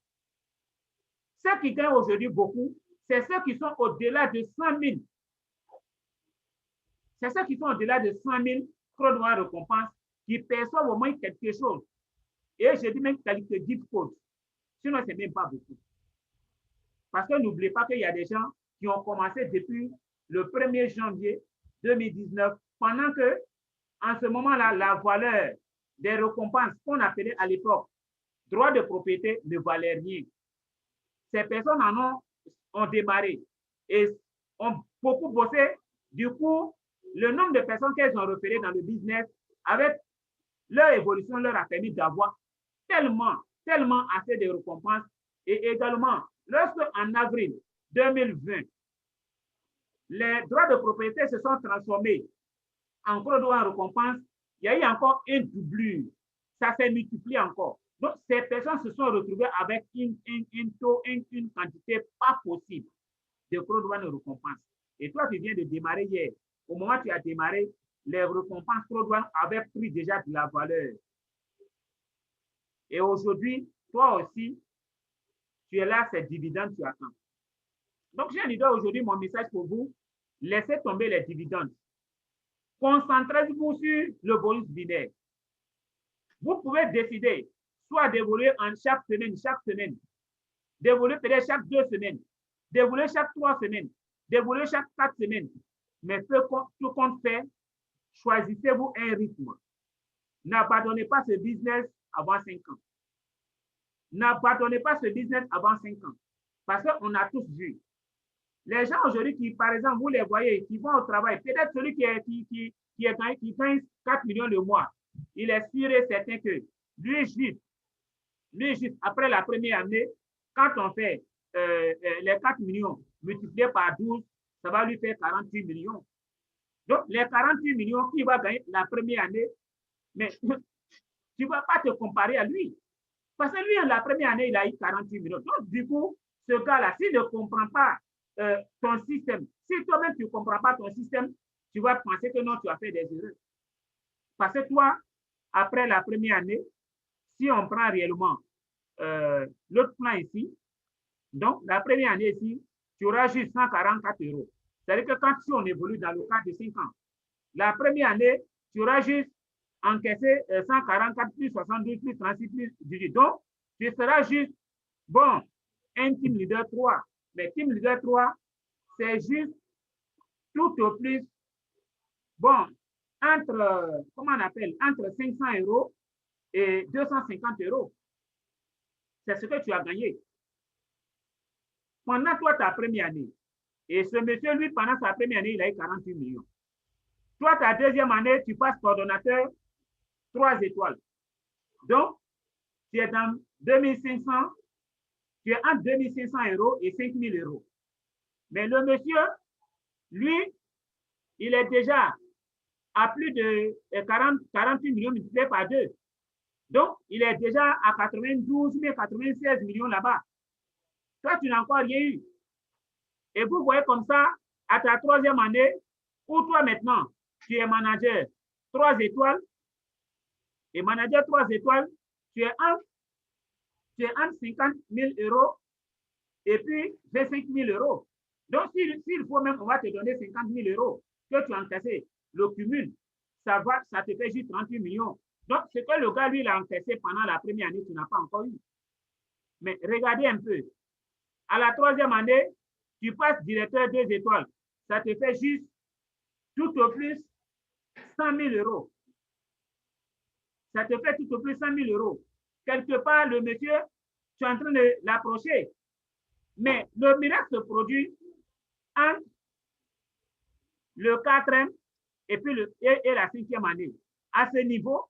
[SPEAKER 1] Ceux qui gagnent aujourd'hui beaucoup, c'est ceux qui sont au-delà de 100 000. C'est ceux qui sont au-delà de 100 000 Fraud One récompense qui perçoivent au moins quelque chose. Et je dis même qualité deep code. Sinon, ce n'est même pas beaucoup. Parce que n'oubliez pas qu'il y a des gens qui ont commencé depuis le 1er janvier 2019, pendant que, en ce moment-là, la valeur des récompenses qu'on appelait à l'époque droit de propriété ne valait rien. Ces personnes ont démarré et ont beaucoup bossé. Du coup, le nombre de personnes qu'elles ont repérées dans le business, avec leur évolution, leur a permis d'avoir tellement assez de récompenses. Et également, lorsque en avril 2020, les droits de propriété se sont transformés en Fraud One récompense, il y a eu encore une doublure. Ça s'est multiplié encore. Donc, ces personnes se sont retrouvées avec une quantité pas possible de Fraud One récompense. Et toi, tu viens de démarrer hier. Au moment où tu as démarré, les récompenses Fraud One avaient pris déjà de la valeur. Et aujourd'hui, toi aussi, tu es là, ces dividendes, tu attends. Donc, j'ai dit aujourd'hui, mon message pour vous, laissez tomber les dividendes. Concentrez-vous sur le bonus binaire. Vous pouvez décider soit d'évoluer en chaque semaine, d'évoluer peut-être chaque 2 semaines, d'évoluer chaque 3 semaines, d'évoluer chaque 4 semaines. Mais tout compte fait, choisissez-vous un rythme. N'abandonnez pas ce business avant 5 ans. N'abandonnez pas ce business avant 5 ans. Parce qu'on a tous vu. Les gens aujourd'hui qui, par exemple, vous les voyez, qui vont au travail, peut-être celui qui gagne 4 millions le mois, il est sûr et certain que lui juste, après la première année, quand on fait les 4 millions multipliés par 12, ça va lui faire 48 millions. Donc, les 48 millions qu'il va gagner la première année, mais tu ne vas pas te comparer à lui. Parce que lui, la première année, il a eu 48 millions. Donc, du coup, ce gars-là, s'il ne comprend pas ton système, si toi-même tu ne comprends pas ton système, tu vas penser que non, tu as fait des erreurs. Parce que toi, après la première année, si on prend réellement l'autre plan ici, donc la première année ici, tu auras juste 144 €. C'est-à-dire que quand on évolue dans le cadre de 5 ans, la première année, tu auras juste encaissé 144 plus 72 plus 36 plus 18. Donc, tu seras juste, bon, un team leader 3. Mais team leader 3, c'est juste tout au plus, bon, entre 500 € et 250 €. C'est ce que tu as gagné. Pendant toi, ta première année. Et ce monsieur, lui, pendant sa première année, il a eu 48 millions. Toi, ta deuxième année, tu passes coordonnateur 3 étoiles. Donc, tu es dans 2500, tu es entre 2500 € et 5000 €. Mais le monsieur, lui, il est déjà à plus de 48 millions multipliés par 2. Donc, il est déjà à 92 000, 96 millions là-bas. Toi, tu n'as encore rien eu. Et vous voyez comme ça, à ta troisième année, où toi maintenant, tu es manager 3 étoiles, et manager 3 étoiles, tu es entre 50 000 € et puis 25 000 €. Donc, s'il faut même, on va te donner 50 000 € que tu as encaissé, le cumul, ça te fait juste 38 millions. Donc, ce que le gars, lui, il a encaissé pendant la première année, tu n'as pas encore eu. Mais regardez un peu. À la troisième année, tu passes directeur 2 étoiles. Ça te fait juste tout au plus 100 000 euros. Ça te fait tout au plus 100 000 euros. Quelque part, le monsieur, tu es en train de l'approcher. Mais le miracle se produit entre le 4e et puis et la 5e année. À ce niveau,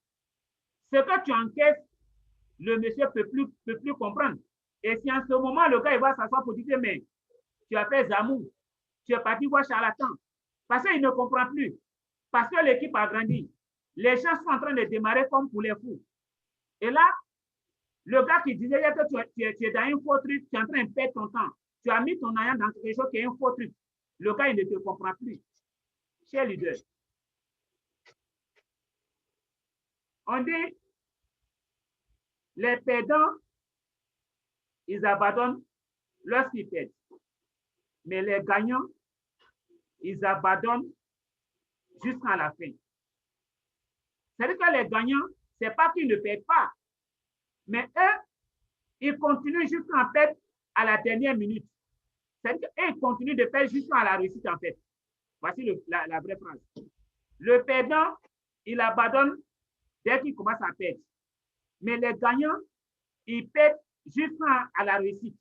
[SPEAKER 1] ce que tu encaisses, le monsieur ne peut plus comprendre. Et si en ce moment, le gars il va s'asseoir pour dire, mais tu as fait Zamou, tu es parti voir charlatan. Parce qu'il ne comprend plus. Parce que l'équipe a grandi. Les gens sont en train de démarrer comme pour les fous. Et là, le gars qui disait que tu es dans un faux truc, tu es en train de perdre ton temps. Tu as mis ton argent dans quelque chose qui est un faux truc. Le gars, il ne te comprend plus. Cher leader, on dit, les perdants, ils abandonnent lorsqu'ils perdent. Mais les gagnants, ils abandonnent jusqu'à la fin. C'est-à-dire que les gagnants, ce n'est pas qu'ils ne perdent pas, mais eux, ils continuent jusqu'en perdre à la dernière minute. C'est-à-dire qu'eux, ils continuent de perdre jusqu'à la réussite en fait. Voici la vraie phrase. Le perdant, il abandonne dès qu'il commence à perdre. Mais les gagnants, ils perdent jusqu'à la réussite.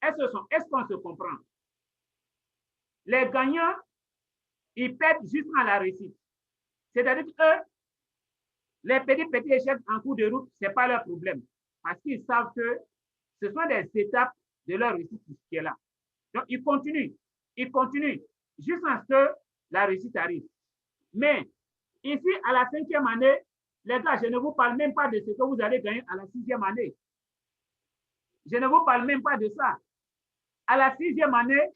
[SPEAKER 1] Est-ce qu'on se comprend? Les gagnants, ils perdent jusqu'à la réussite. C'est-à-dire que les petits échecs en cours de route, ce n'est pas leur problème. Parce qu'ils savent que ce sont des étapes de leur réussite qui est là. Donc, ils continuent jusqu'à ce que la réussite arrive. Mais ici, à la 5e année, les gars, je ne vous parle même pas de ce que vous allez gagner à la 6e année. Je ne vous parle même pas de ça. À la 6e année,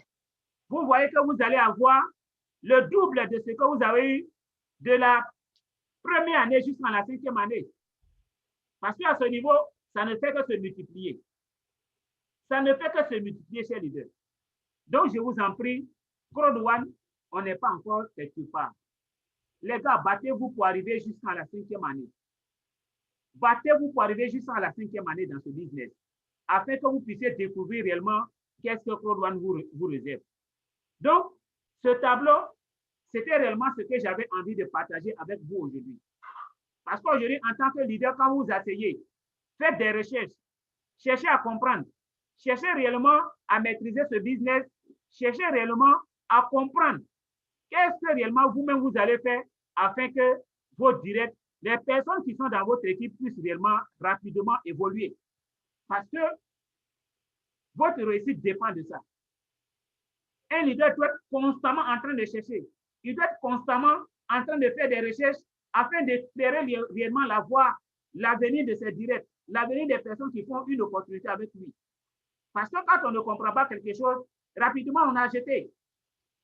[SPEAKER 1] vous voyez que vous allez avoir le double de ce que vous avez eu de la première année jusqu'à la 5e année. Parce qu'à ce niveau, ça ne fait que se multiplier. Ça ne fait que se multiplier chez les deux. Donc, je vous en prie, Crowd One, on n'est pas encore quelque part. Les gars, battez-vous pour arriver jusqu'à la 5e année. Battez-vous pour arriver jusqu'à la 5e année dans ce business, afin que vous puissiez découvrir réellement qu'est-ce que Crowd One vous réserve. Donc, ce tableau, c'était réellement ce que j'avais envie de partager avec vous aujourd'hui. Parce qu'aujourd'hui, en tant que leader, quand vous asseyez, faites des recherches, cherchez à comprendre, cherchez réellement à maîtriser ce business, cherchez réellement à comprendre qu'est-ce que réellement vous-même vous allez faire afin que vos directs, les personnes qui sont dans votre équipe puissent réellement rapidement évoluer. Parce que votre réussite dépend de ça. Un leader doit être constamment en train de chercher. Il doit être constamment en train de faire des recherches afin d'éclairer réellement la voie, l'avenir de ses directs, l'avenir des personnes qui font une opportunité avec lui. Parce que quand on ne comprend pas quelque chose, rapidement on a jeté.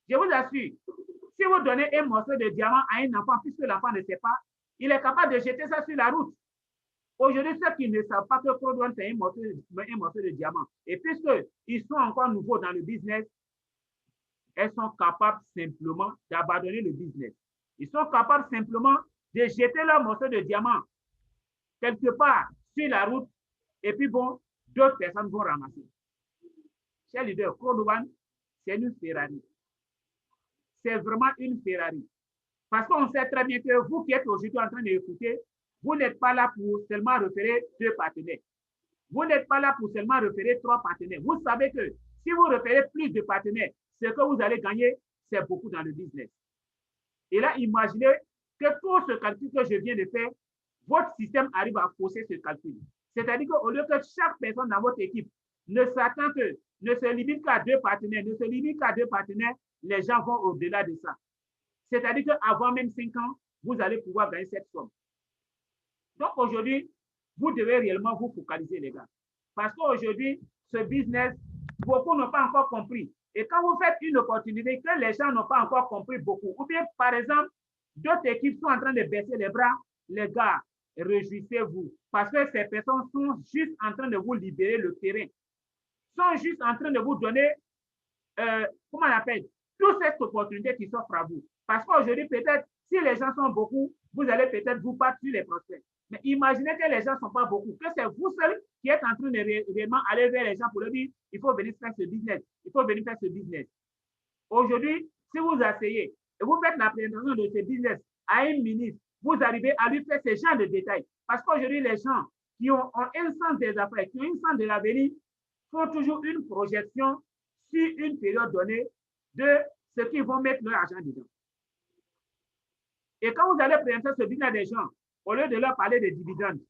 [SPEAKER 1] Je vous assure, si vous donnez un morceau de diamant à un enfant, puisque l'enfant ne sait pas, il est capable de jeter ça sur la route. Aujourd'hui, ceux qui ne savent pas que Crowd One, c'est un morceau de diamant, et puisqu'ils sont encore nouveaux dans le business, elles sont capables simplement d'abandonner le business. Ils sont capables simplement de jeter leur morceau de diamant quelque part sur la route, et puis bon, d'autres personnes vont ramasser. Cher leader, Crowd One, c'est une Ferrari. C'est vraiment une Ferrari. Parce qu'on sait très bien que vous qui êtes aujourd'hui en train d'écouter, vous n'êtes pas là pour seulement repérer 2 partenaires. Vous n'êtes pas là pour seulement repérer 3 partenaires. Vous savez que si vous repérez plus de partenaires, ce que vous allez gagner, c'est beaucoup dans le business. Et là, imaginez que tout ce calcul que je viens de faire, votre système arrive à fausser ce calcul. C'est-à-dire qu'au lieu que chaque personne dans votre équipe ne se limite qu'à 2 partenaires, les gens vont au-delà de ça. C'est-à-dire qu'avant même 5 ans, vous allez pouvoir gagner cette somme. Donc aujourd'hui, vous devez réellement vous focaliser, les gars. Parce qu'aujourd'hui, ce business, beaucoup n'ont pas encore compris. Et quand vous faites une opportunité que les gens n'ont pas encore compris beaucoup, ou bien par exemple, d'autres équipes sont en train de baisser les bras, les gars, réjouissez-vous. Parce que ces personnes sont juste en train de vous libérer le terrain. Sont juste en train de vous donner, comment on appelle, toute cette opportunité qui s'offre à vous. Parce qu'aujourd'hui, peut-être, si les gens sont beaucoup, vous allez peut-être vous battre sur les prospects. Mais imaginez que les gens ne sont pas beaucoup, que c'est vous seul qui êtes en train de réellement aller vers les gens pour leur dire, il faut venir faire ce business, il faut venir faire ce business. Aujourd'hui, si vous asseyez, et vous faites la présentation de ce business à un ministre, vous arrivez à lui faire ce genre de détails. Parce qu'aujourd'hui, les gens qui ont un sens des affaires, qui ont un sens de l'avenir, font toujours une projection sur une période donnée de ce qu'ils vont mettre leur argent dedans. Et quand vous allez présenter ce business des gens, au lieu de leur parler de dividendes,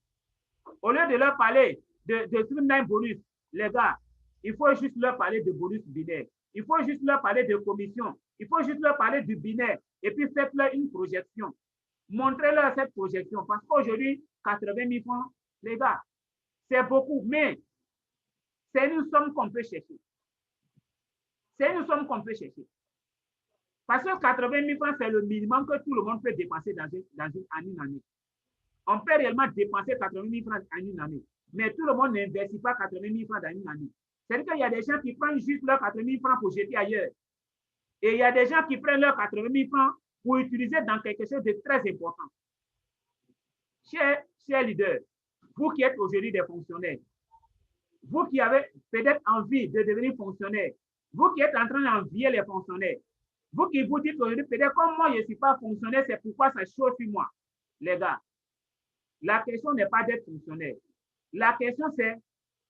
[SPEAKER 1] au lieu de leur parler de streamline bonus, les gars, il faut juste leur parler de bonus binaire. Il faut juste leur parler de commission. Il faut juste leur parler du binaire. Et puis faites-leur une projection. Montrez-leur cette projection. Parce qu'aujourd'hui, 80 000 francs, les gars, c'est beaucoup. Mais c'est une somme qu'on peut chercher. C'est une somme qu'on peut chercher. Parce que 80 000 francs, c'est le minimum que tout le monde peut dépenser dans une année. On peut réellement dépenser 80 000 francs en une année. Mais tout le monde n'investit pas 80 000 francs dans une année. C'est-à-dire qu'il y a des gens qui prennent juste leurs 80 000 francs pour jeter ailleurs. Et il y a des gens qui prennent leurs 80 000 francs pour utiliser dans quelque chose de très important. Chers leaders, vous qui êtes aujourd'hui des fonctionnaires, vous qui avez peut-être envie de devenir fonctionnaire, vous qui êtes en train d'envier les fonctionnaires, vous qui vous dites aujourd'hui, peut-être comme moi je ne suis pas fonctionnaire, c'est pourquoi ça chauffe sur moi. Les gars, la question n'est pas d'être fonctionnaire. La question c'est,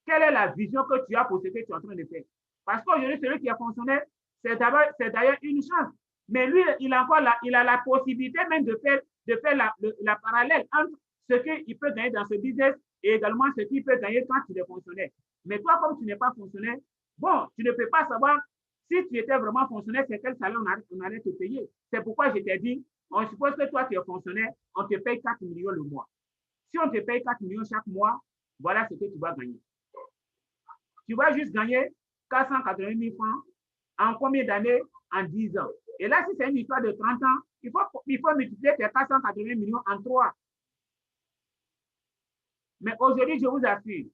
[SPEAKER 1] quelle est la vision que tu as pour ce que tu es en train de faire? Parce qu'aujourd'hui, celui qui est fonctionnaire, c'est d'ailleurs une chance. Mais lui, il a la possibilité même de faire la parallèle entre ce qu'il peut gagner dans ce business et également ce qu'il peut gagner quand tu es fonctionnaire. Mais toi, comme tu n'es pas fonctionnaire, bon, tu ne peux pas savoir si tu étais vraiment fonctionnaire, c'est quel salaire on allait te payer. C'est pourquoi je t'ai dit, on suppose que toi, tu es fonctionnaire, on te paye 4 millions le mois. Si on te paye 4 millions chaque mois, voilà ce que tu vas gagner. Tu vas juste gagner 480 000 francs en combien d'années? En 10 ans. Et là, si c'est une histoire de 30 ans, il faut multiplier tes 480 millions en 3. Mais aujourd'hui, je vous assure,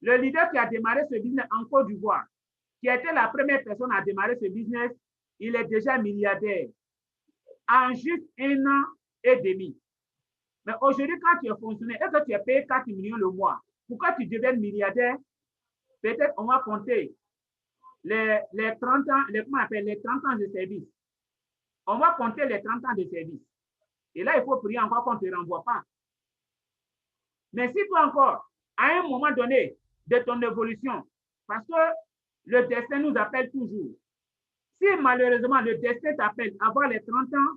[SPEAKER 1] le leader qui a démarré ce business en Côte d'Ivoire, qui a été la première personne à démarrer ce business, il est déjà milliardaire en juste 1 an et demi. Mais aujourd'hui, quand tu es fonctionnaire et que tu es payé 4 millions le mois, pourquoi tu deviens milliardaire? Peut-être on va compter les 30 ans, les 30 ans de service. On va compter les 30 ans de service. Et là, il faut prier encore qu'on ne te renvoie pas. Mais si toi encore, à un moment donné de ton évolution, parce que le destin nous appelle toujours, si malheureusement le destin t'appelle avant les 30 ans,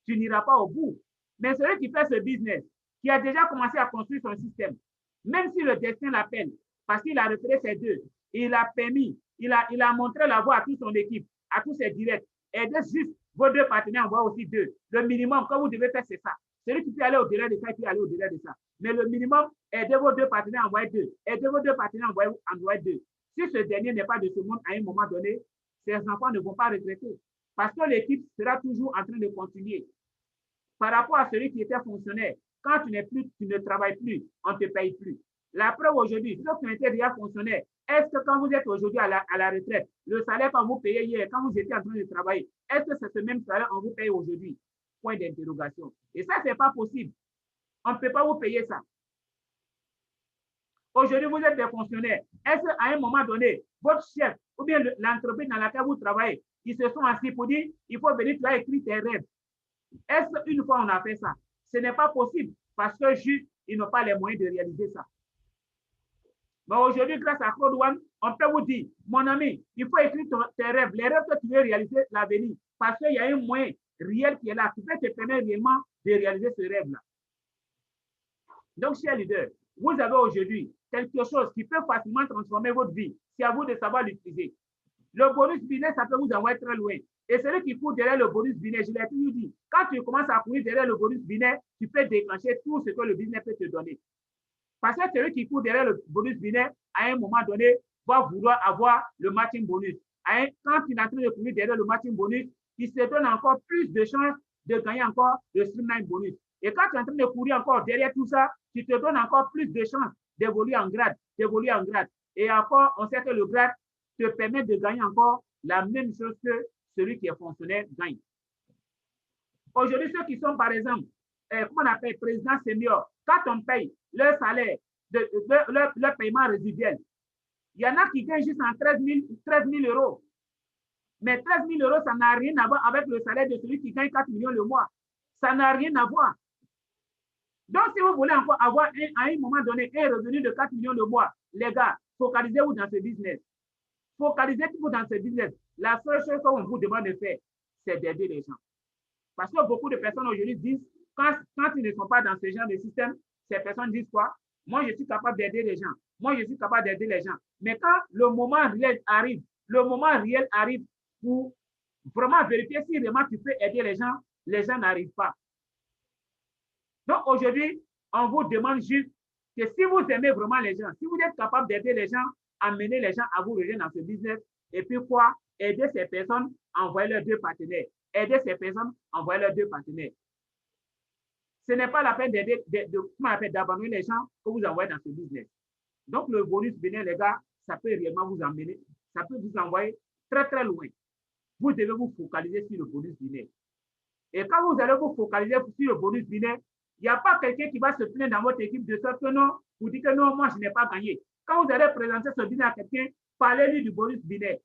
[SPEAKER 1] tu n'iras pas au bout. Mais celui qui fait ce business, qui a déjà commencé à construire son système, même si le destin l'appelle, parce qu'il a repéré ses deux, il a permis, il a montré la voie à toute son équipe, à tous ses directs, aidez juste vos deux partenaires, envoie aussi 2. Le minimum que vous devez faire, c'est ça. Celui qui peut aller au-delà de ça, il peut aller au-delà de ça. Mais le minimum, aidez vos deux partenaires, envoyez 2. Aidez vos deux partenaires, envoyez 2. Si ce dernier n'est pas de ce monde à un moment donné, ces enfants ne vont pas regretter. Parce que l'équipe sera toujours en train de continuer. Par rapport à celui qui était fonctionnaire, quand tu ne travailles plus, on ne te paye plus. La preuve aujourd'hui, ceux qui ont été déjà fonctionnaires, est-ce que quand vous êtes aujourd'hui à la retraite, le salaire qu'on vous payait hier, quand vous étiez en train de travailler, est-ce que c'est ce même salaire qu'on vous paye aujourd'hui? Point d'interrogation. Et ça, ce n'est pas possible. On ne peut pas vous payer ça. Aujourd'hui, vous êtes des fonctionnaires. Est-ce qu'à un moment donné, votre chef ou bien l'entreprise dans laquelle vous travaillez, ils se sont assis pour dire, il faut venir, tu as écrit tes rêves. Est-ce qu'une fois on a fait ça? Ce n'est pas possible parce que juste, ils n'ont pas les moyens de réaliser ça. Mais aujourd'hui, grâce à Code One, on peut vous dire, mon ami, il faut écrire tes rêves, les rêves que tu veux réaliser l'avenir, parce qu'il y a un moyen réel qui est là, qui peut te permettre réellement de réaliser ce rêve-là. Donc, chers leaders, vous avez aujourd'hui quelque chose qui peut facilement transformer votre vie. C'est à vous de savoir l'utiliser. Le bonus business, ça peut vous envoyer très loin. Et celui qui court derrière le bonus business, je l'ai toujours dit, quand tu commences à courir derrière le bonus business, tu peux déclencher tout ce que le business peut te donner. Parce que celui qui court derrière le bonus business, à un moment donné, va vouloir avoir le matching bonus. Quand il est en train de courir derrière le matching bonus, il se donne encore plus de chances de gagner encore le streamline bonus. Et quand tu es en train de courir encore derrière tout ça, tu te donnes encore plus de chances d'évoluer en grade, Et encore, on sait que le grade te permet de gagner encore la même chose que celui qui est fonctionnaire gagne. Aujourd'hui, ceux qui sont, par exemple, comment on appelle, président senior, quand on paye leur salaire, leur paiement résiduel, il y en a qui gagnent juste en 13 000 euros. Mais 13 000 euros, ça n'a rien à voir avec le salaire de celui qui gagne 4 millions le mois. Ça n'a rien à voir. Donc, si vous voulez encore avoir à un moment donné un revenu de 4 millions le mois, les gars, focalisez-vous dans ce business. Focalisez-vous dans ce business. La seule chose qu'on vous demande de faire, c'est d'aider les gens. Parce que beaucoup de personnes aujourd'hui disent, quand ils ne sont pas dans ce genre de système, ces personnes disent quoi? Moi, je suis capable d'aider les gens. Moi, je suis capable d'aider les gens. Mais quand le moment réel arrive, pour vraiment vérifier si vraiment tu peux aider les gens n'arrivent pas. Donc, aujourd'hui, on vous demande juste que si vous aimez vraiment les gens, si vous êtes capable d'aider les gens, amener les gens à vous rejoindre dans ce business, et puis quoi? Aider ces personnes, envoyer leurs 2 partenaires. Aider ces personnes, envoyer leurs 2 partenaires. Ce n'est pas la peine d'abandonner les gens que vous envoyez dans ce business. Donc, le bonus bénin, les gars, ça peut réellement vous emmener, ça peut vous envoyer très, très loin. Vous devez vous focaliser sur le bonus bénin. Et quand vous allez vous focaliser sur le bonus bénin, il n'y a pas quelqu'un qui va se plaindre dans votre équipe de sorte que non, vous dites que non, moi, je n'ai pas gagné. Quand vous allez présenter ce business à quelqu'un, parlez-lui du bonus bénin.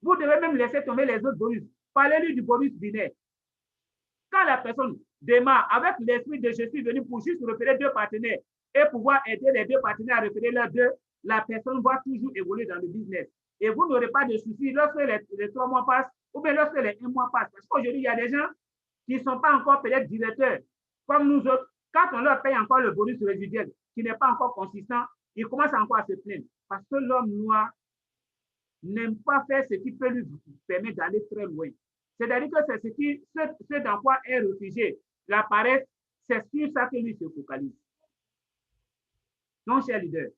[SPEAKER 1] Vous devez même laisser tomber les autres bonus. Parlez-lui du bonus bénin. Quand la personne démarre avec l'esprit de je suis venu pour juste repérer 2 partenaires et pouvoir aider les 2 partenaires à repérer leurs 2, la personne va toujours évoluer dans le business. Et vous n'aurez pas de soucis lorsque les 3 mois passent ou bien lorsque les 1 mois passent. Parce qu'aujourd'hui, il y a des gens qui ne sont pas encore peut-être directeurs comme nous autres. Quand on leur paye encore le bonus résiduel qui n'est pas encore consistant, ils commencent encore à se plaindre. Parce que l'homme noir n'aime pas faire ce qui peut lui permettre d'aller très loin. C'est-à-dire que c'est ce dans quoi est réfugié. La paresse, c'est sur ça que lui se focalise. Donc, chers leaders,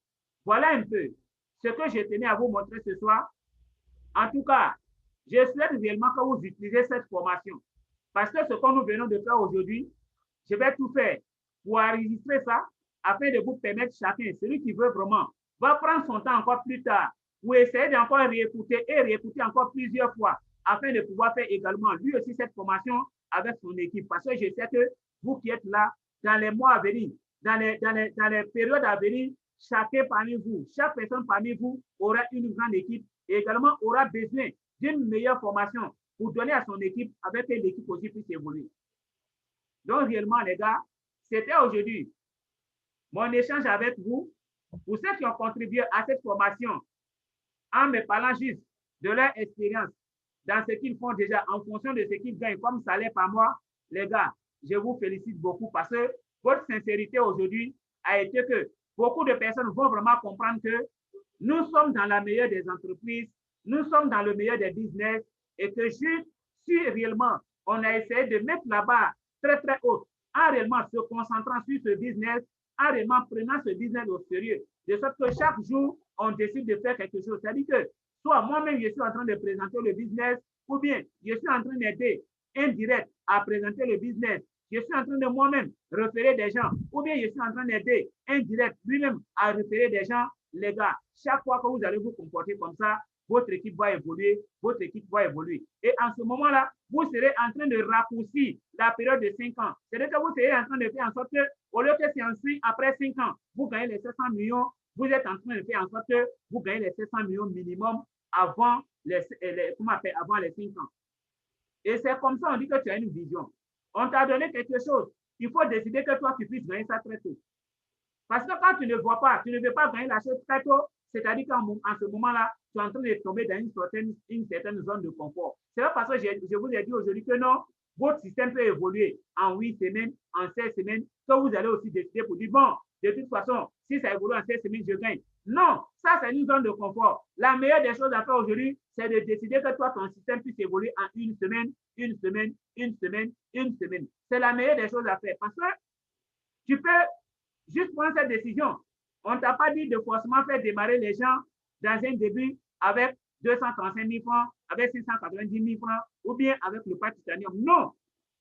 [SPEAKER 1] voilà un peu ce que je tenais à vous montrer ce soir. En tout cas, je souhaite réellement que vous utilisez cette formation. Parce que ce que nous venons de faire aujourd'hui, je vais tout faire pour enregistrer ça afin de vous permettre chacun, celui qui veut vraiment, va prendre son temps encore plus tard pour essayer d'encore réécouter et réécouter encore plusieurs fois afin de pouvoir faire également lui aussi cette formation avec son équipe. Parce que je sais que vous qui êtes là, dans les mois à venir, dans les périodes à venir, chacun parmi vous, chaque personne parmi vous aura une grande équipe et également aura besoin d'une meilleure formation pour donner à son équipe avec que l'équipe aussi puisse évoluer. Donc, réellement, les gars, c'était aujourd'hui mon échange avec vous. Pour ceux qui ont contribué à cette formation, en me parlant juste de leur expérience dans ce qu'ils font déjà en fonction de ce qu'ils gagnent comme salaire par mois, les gars, je vous félicite beaucoup parce que votre sincérité aujourd'hui a été que beaucoup de personnes vont vraiment comprendre que nous sommes dans la meilleure des entreprises, nous sommes dans le meilleur des business et que juste si réellement on a essayé de mettre la barre très très haute en réellement se concentrant sur ce business, en réellement prenant ce business au sérieux, de sorte que chaque jour, on décide de faire quelque chose. C'est-à-dire que soit moi-même, je suis en train de présenter le business, ou bien je suis en train d'aider indirect à présenter le business. Je suis en train de moi-même repérer des gens, ou bien je suis en train d'aider indirect lui-même à repérer des gens. Les gars, chaque fois que vous allez vous comporter comme ça, votre équipe va évoluer, votre équipe va évoluer. Et en ce moment-là, vous serez en train de raccourcir la période de 5 ans. C'est-à-dire que vous serez en train de faire en sorte que, au lieu que c'est ensuite, après 5 ans, vous gagnez les 700 millions, vous êtes en train de faire en sorte que vous gagnez les 700 millions minimum avant les 5 ans. Et c'est comme ça, on dit que tu as une vision. On t'a donné quelque chose. Il faut décider que toi, tu puisses gagner ça très tôt. Parce que quand tu ne vois pas, tu ne veux pas gagner la chose très tôt, c'est-à-dire qu'en ce moment-là, tu es en train de tomber dans une certaine zone de confort. C'est là parce que je vous ai dit aujourd'hui que non, votre système peut évoluer en 8 semaines, en 16 semaines, que vous allez aussi décider pour dire, bon, de toute façon, si ça évolue en 16 semaines, je gagne. Non, ça, c'est une zone de confort. La meilleure des choses à faire aujourd'hui, c'est de décider que toi, ton système puisse évoluer en une semaine, une semaine, une semaine, une semaine. C'est la meilleure des choses à faire parce que tu peux juste prendre cette décision. On ne t'a pas dit de forcément faire démarrer les gens dans un début avec 235 000 francs, avec 690 000 francs, ou bien avec le pas titanium. Non.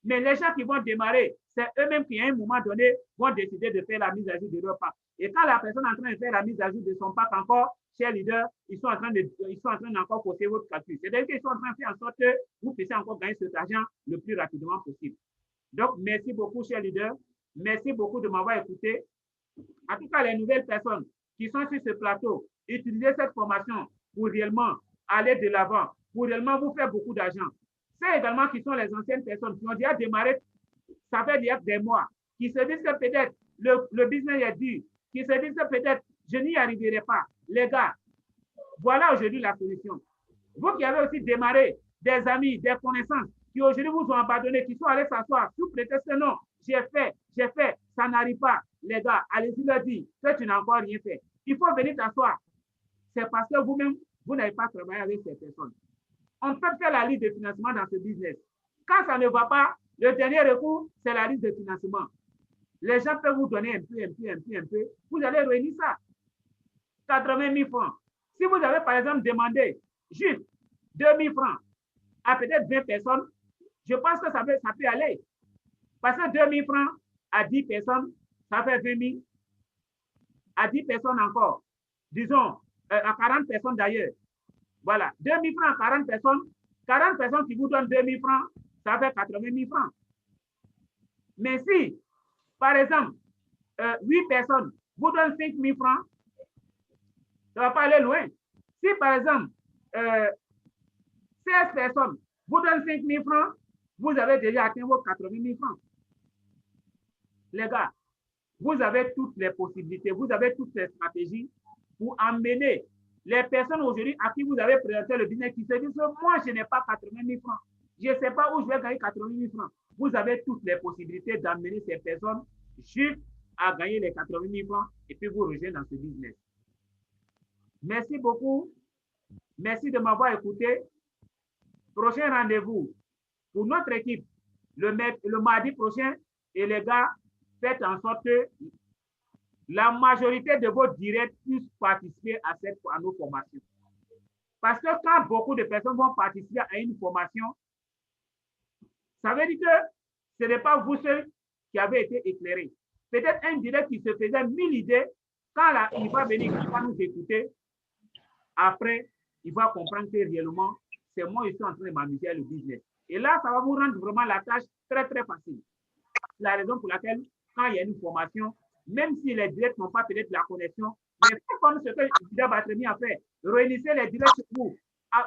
[SPEAKER 1] Mais les gens qui vont démarrer, c'est eux-mêmes qui, à un moment donné, vont décider de faire la mise à jour de leur pack. Et quand la personne est en train de faire la mise à jour de son pack encore, chers leaders, ils sont en train d'encore poser votre calcul. C'est-à-dire qu'ils sont en train de faire en sorte que vous puissiez encore gagner cet argent le plus rapidement possible. Donc, merci beaucoup, chers leaders. Merci beaucoup de m'avoir écouté. En tout cas, les nouvelles personnes qui sont sur ce plateau, utilisez cette formation pour réellement aller de l'avant, pour réellement vous faire beaucoup d'argent. C'est également qui sont les anciennes personnes qui ont déjà démarré, ça fait déjà des mois, qui se disent que peut-être le business est dur, qui se disent que peut-être je n'y arriverai pas. Les gars, voilà aujourd'hui la solution. Vous qui avez aussi démarré, des amis, des connaissances, qui aujourd'hui vous ont abandonné, qui sont allés s'asseoir sous prétexte non, j'ai fait, ça n'arrive pas. Les gars, allez-y leur dire que tu n'as encore rien fait. Il faut venir t'asseoir. C'est parce que vous-même, vous n'avez pas travaillé avec ces personnes. On peut faire la liste de financement dans ce business. Quand ça ne va pas, le dernier recours, c'est la liste de financement. Les gens peuvent vous donner un peu. Vous allez réunir ça. 80 000 francs. Si vous avez, par exemple, demandé juste 2 000 francs à peut-être 20 personnes, je pense que ça peut aller. Parce que 2 000 francs à 10 personnes, ça fait 20 000. À 10 personnes encore. Disons, à 40 personnes d'ailleurs. Voilà. 2 000 francs à 40 personnes. 40 personnes qui vous donnent 2 000 francs, ça fait 80 000 francs. Mais si, par exemple, 8 personnes vous donnent 5 000 francs, ça ne va pas aller loin. Si, par exemple, 16 personnes vous donnent 5 000 francs, vous avez déjà atteint vos 80 000 francs. Les gars, vous avez toutes les possibilités, vous avez toutes les stratégies pour emmener les personnes aujourd'hui à qui vous avez présenté le business qui se disent que moi, je n'ai pas 80 000 francs. Je ne sais pas où je vais gagner 80 000 francs. Vous avez toutes les possibilités d'emmener ces personnes juste à gagner les 80 000 francs et puis vous rejoindre dans ce business. Merci beaucoup. Merci de m'avoir écouté. Prochain rendez-vous pour notre équipe le mardi prochain. Et les gars, faites en sorte que la majorité de vos directs puissent participer à nos formations. Parce que quand beaucoup de personnes vont participer à une formation, ça veut dire que ce n'est pas vous seuls qui avez été éclairés. Peut-être un direct qui se faisait 1000 idées, quand là, il va venir, il va nous écouter, après, il va comprendre que réellement, c'est moi qui suis en train de m'amuser avec le business. Et là, ça va vous rendre vraiment la tâche très, très facile. C'est la raison pour laquelle, quand il y a une formation, même si les directs n'ont pas peut-être la connexion, mais faites comme ce que le leader va très bien faire. Réunissez les directs sur vous.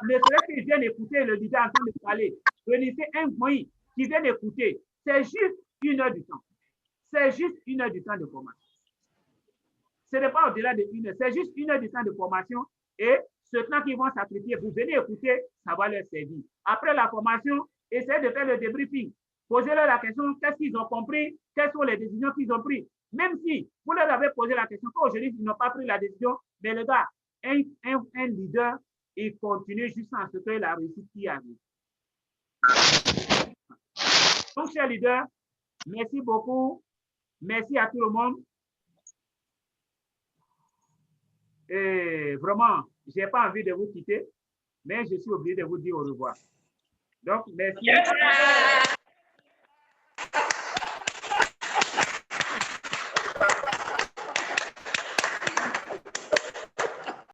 [SPEAKER 1] Le direct qui vient écouter le leader en train de parler, réunissez un moyen qui vient écouter. C'est juste 1 heure du temps. C'est juste 1 heure du temps de formation. Ce n'est pas au-delà de 1 heure. C'est juste 1 heure du temps de formation. Et ce temps qu'ils vont sacrifier, vous venez écouter, ça va leur servir. Après la formation, essayez de faire le débriefing. Posez-leur la question, qu'est-ce qu'ils ont compris, quelles sont les décisions qu'ils ont prises. Même si vous leur avez posé la question, qu'aujourd'hui, ils n'ont pas pris la décision, mais le gars, un leader, il continue jusqu'à ce que la réussite qui arrive. Donc, chers leaders, merci beaucoup. Merci à tout le monde. Et vraiment, je n'ai pas envie de vous quitter, mais je suis obligé de vous dire au revoir. Donc, merci.